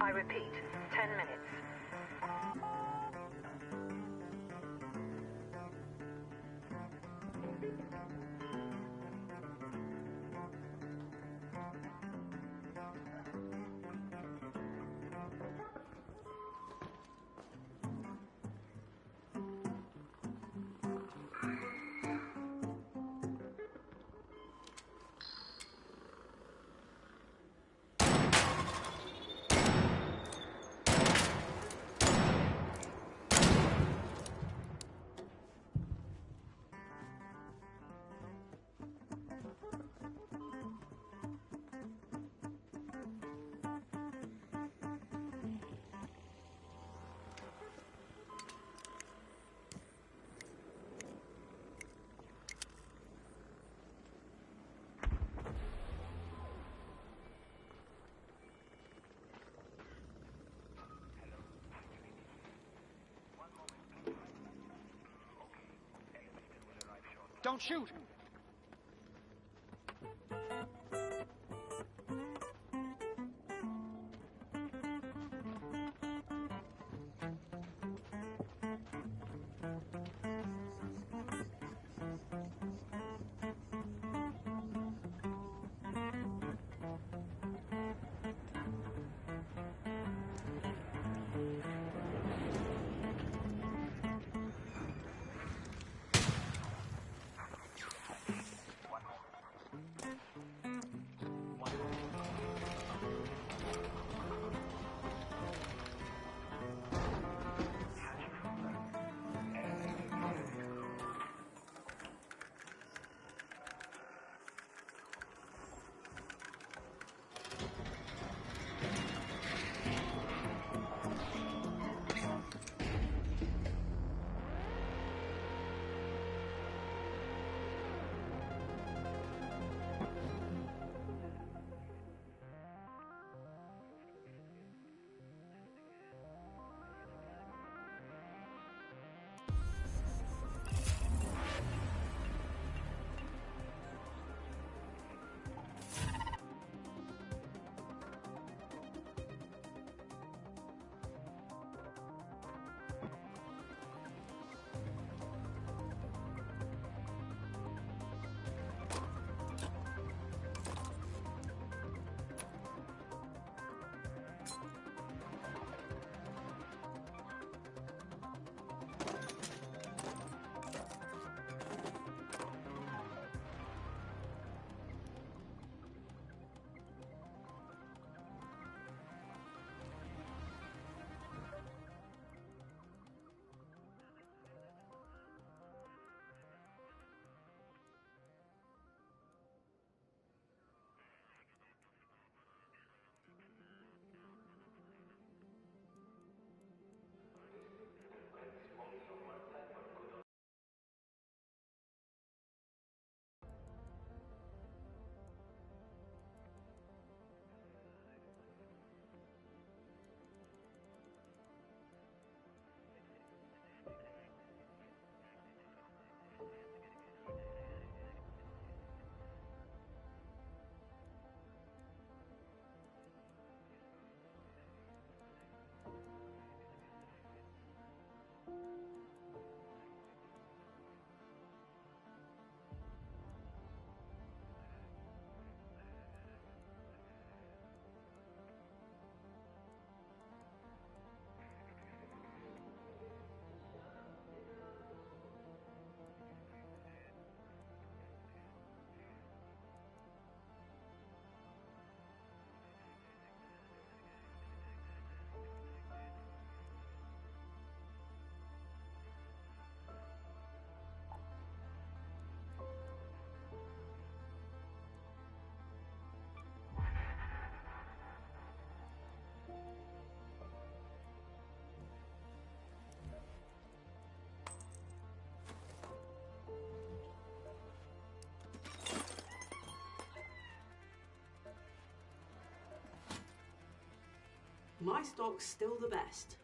I repeat, 10 minutes. Don't shoot! My stock's still the best.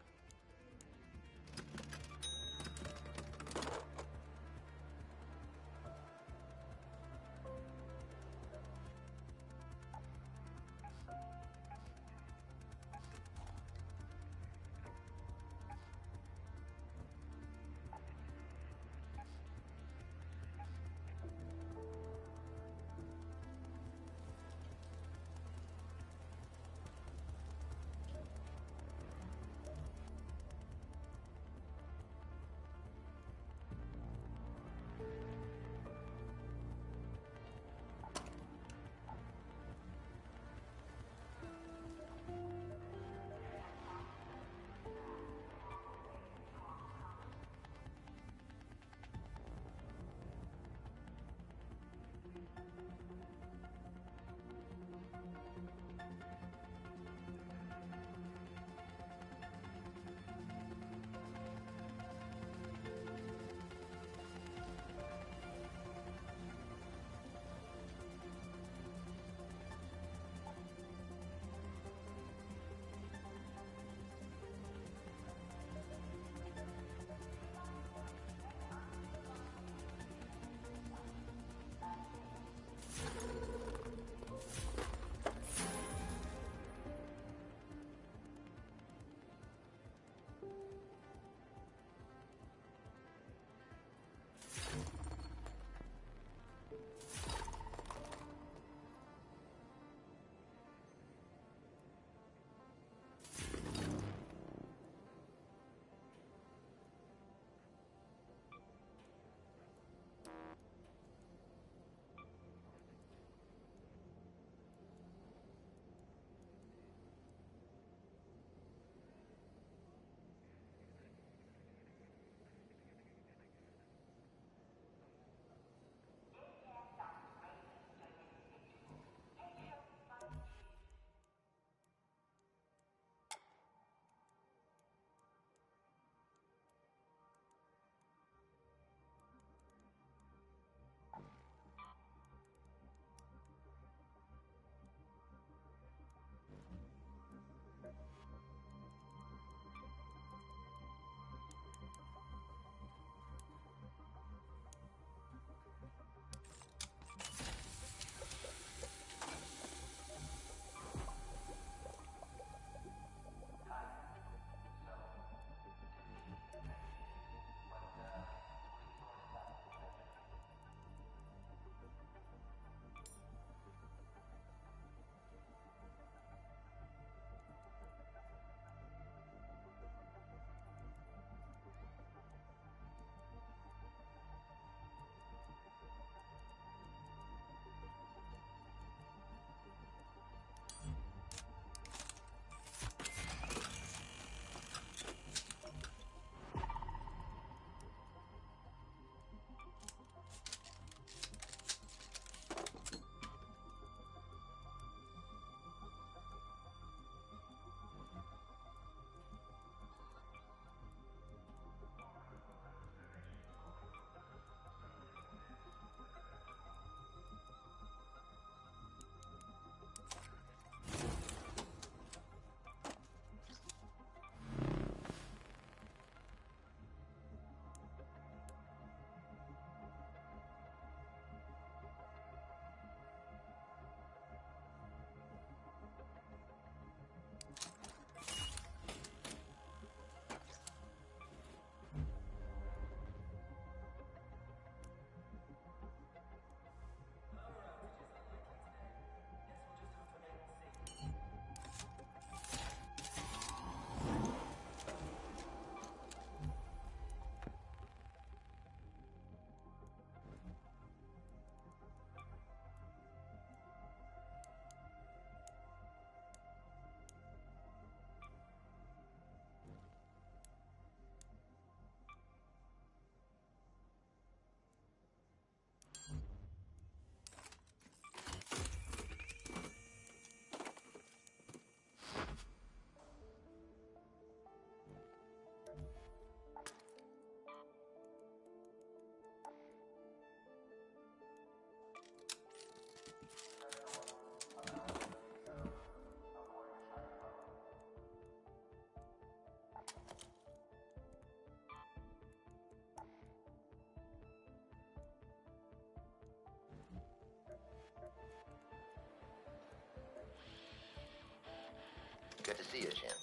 see you, Jim.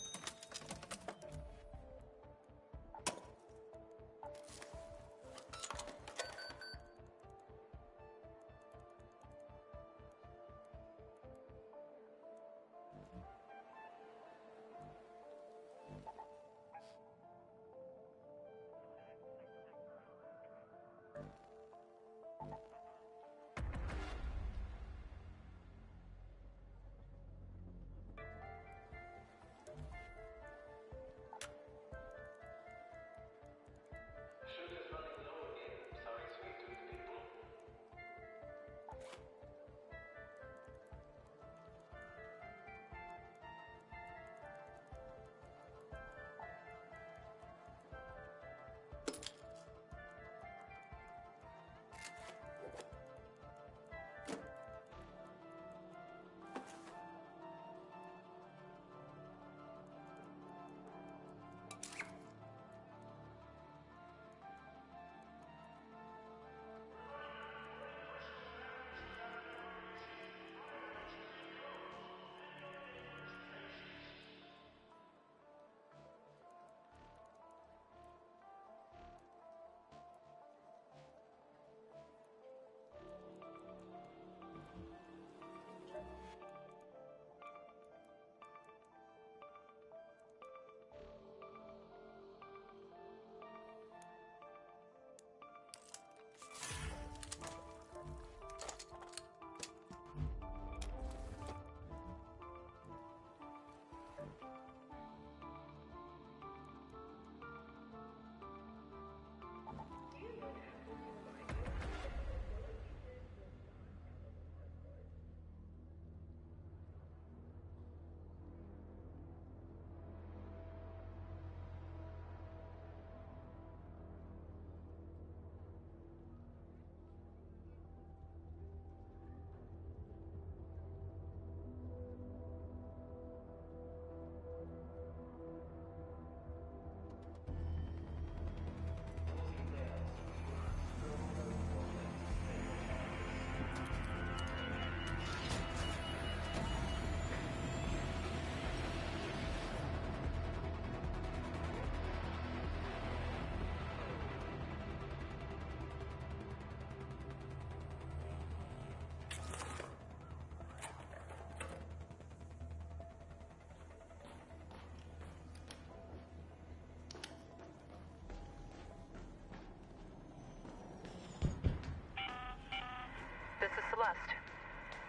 This is Celeste.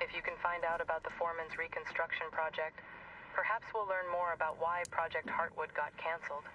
If you can find out about the Foreman's reconstruction project, perhaps we'll learn more about why Project Heartwood got canceled.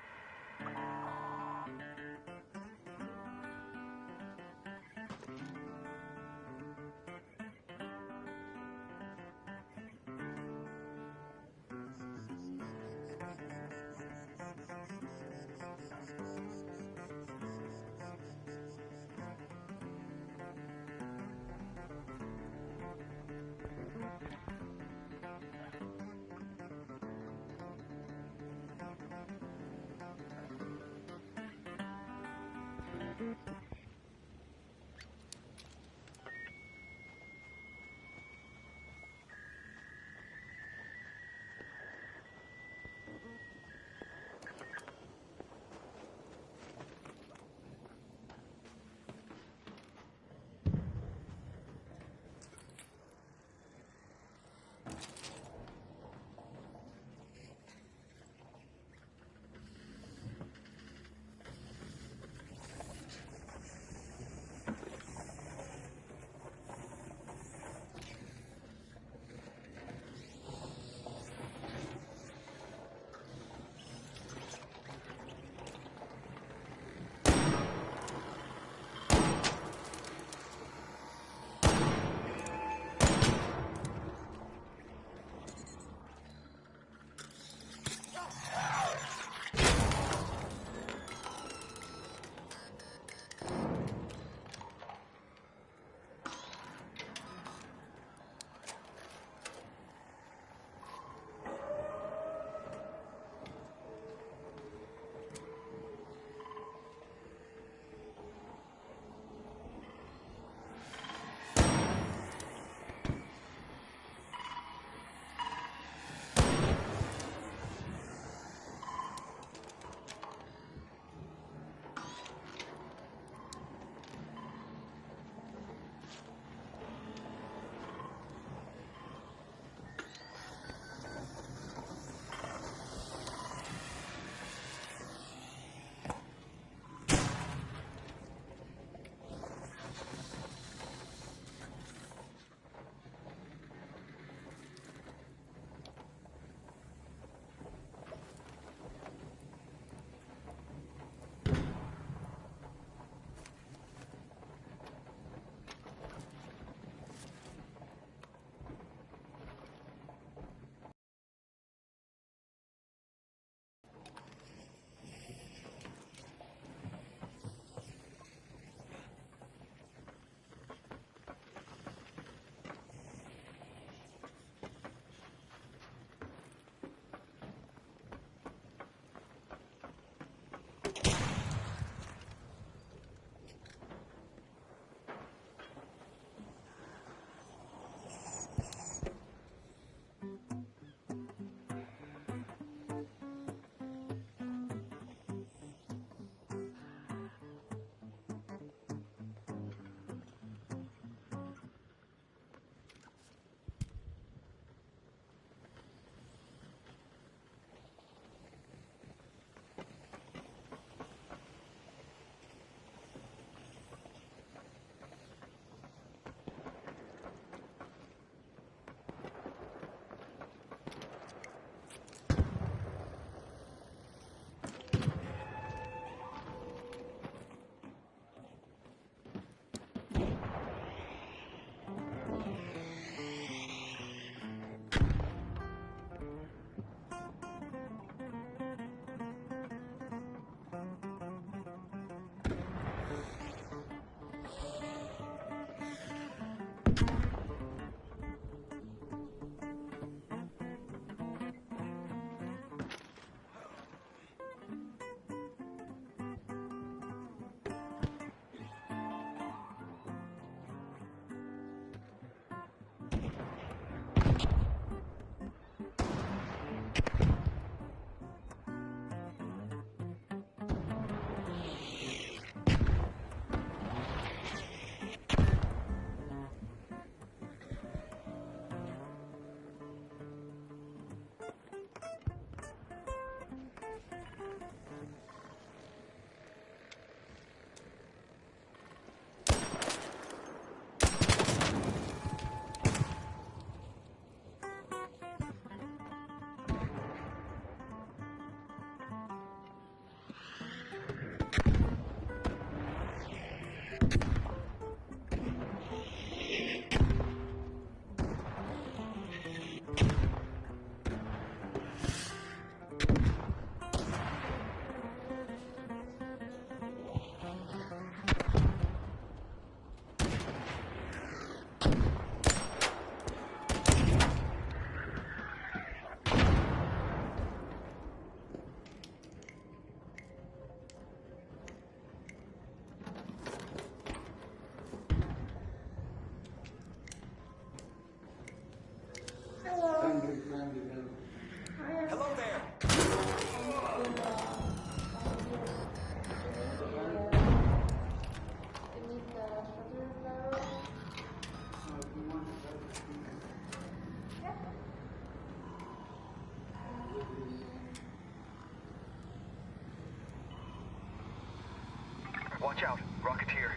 Watch out, Rocketeer.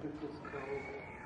This is called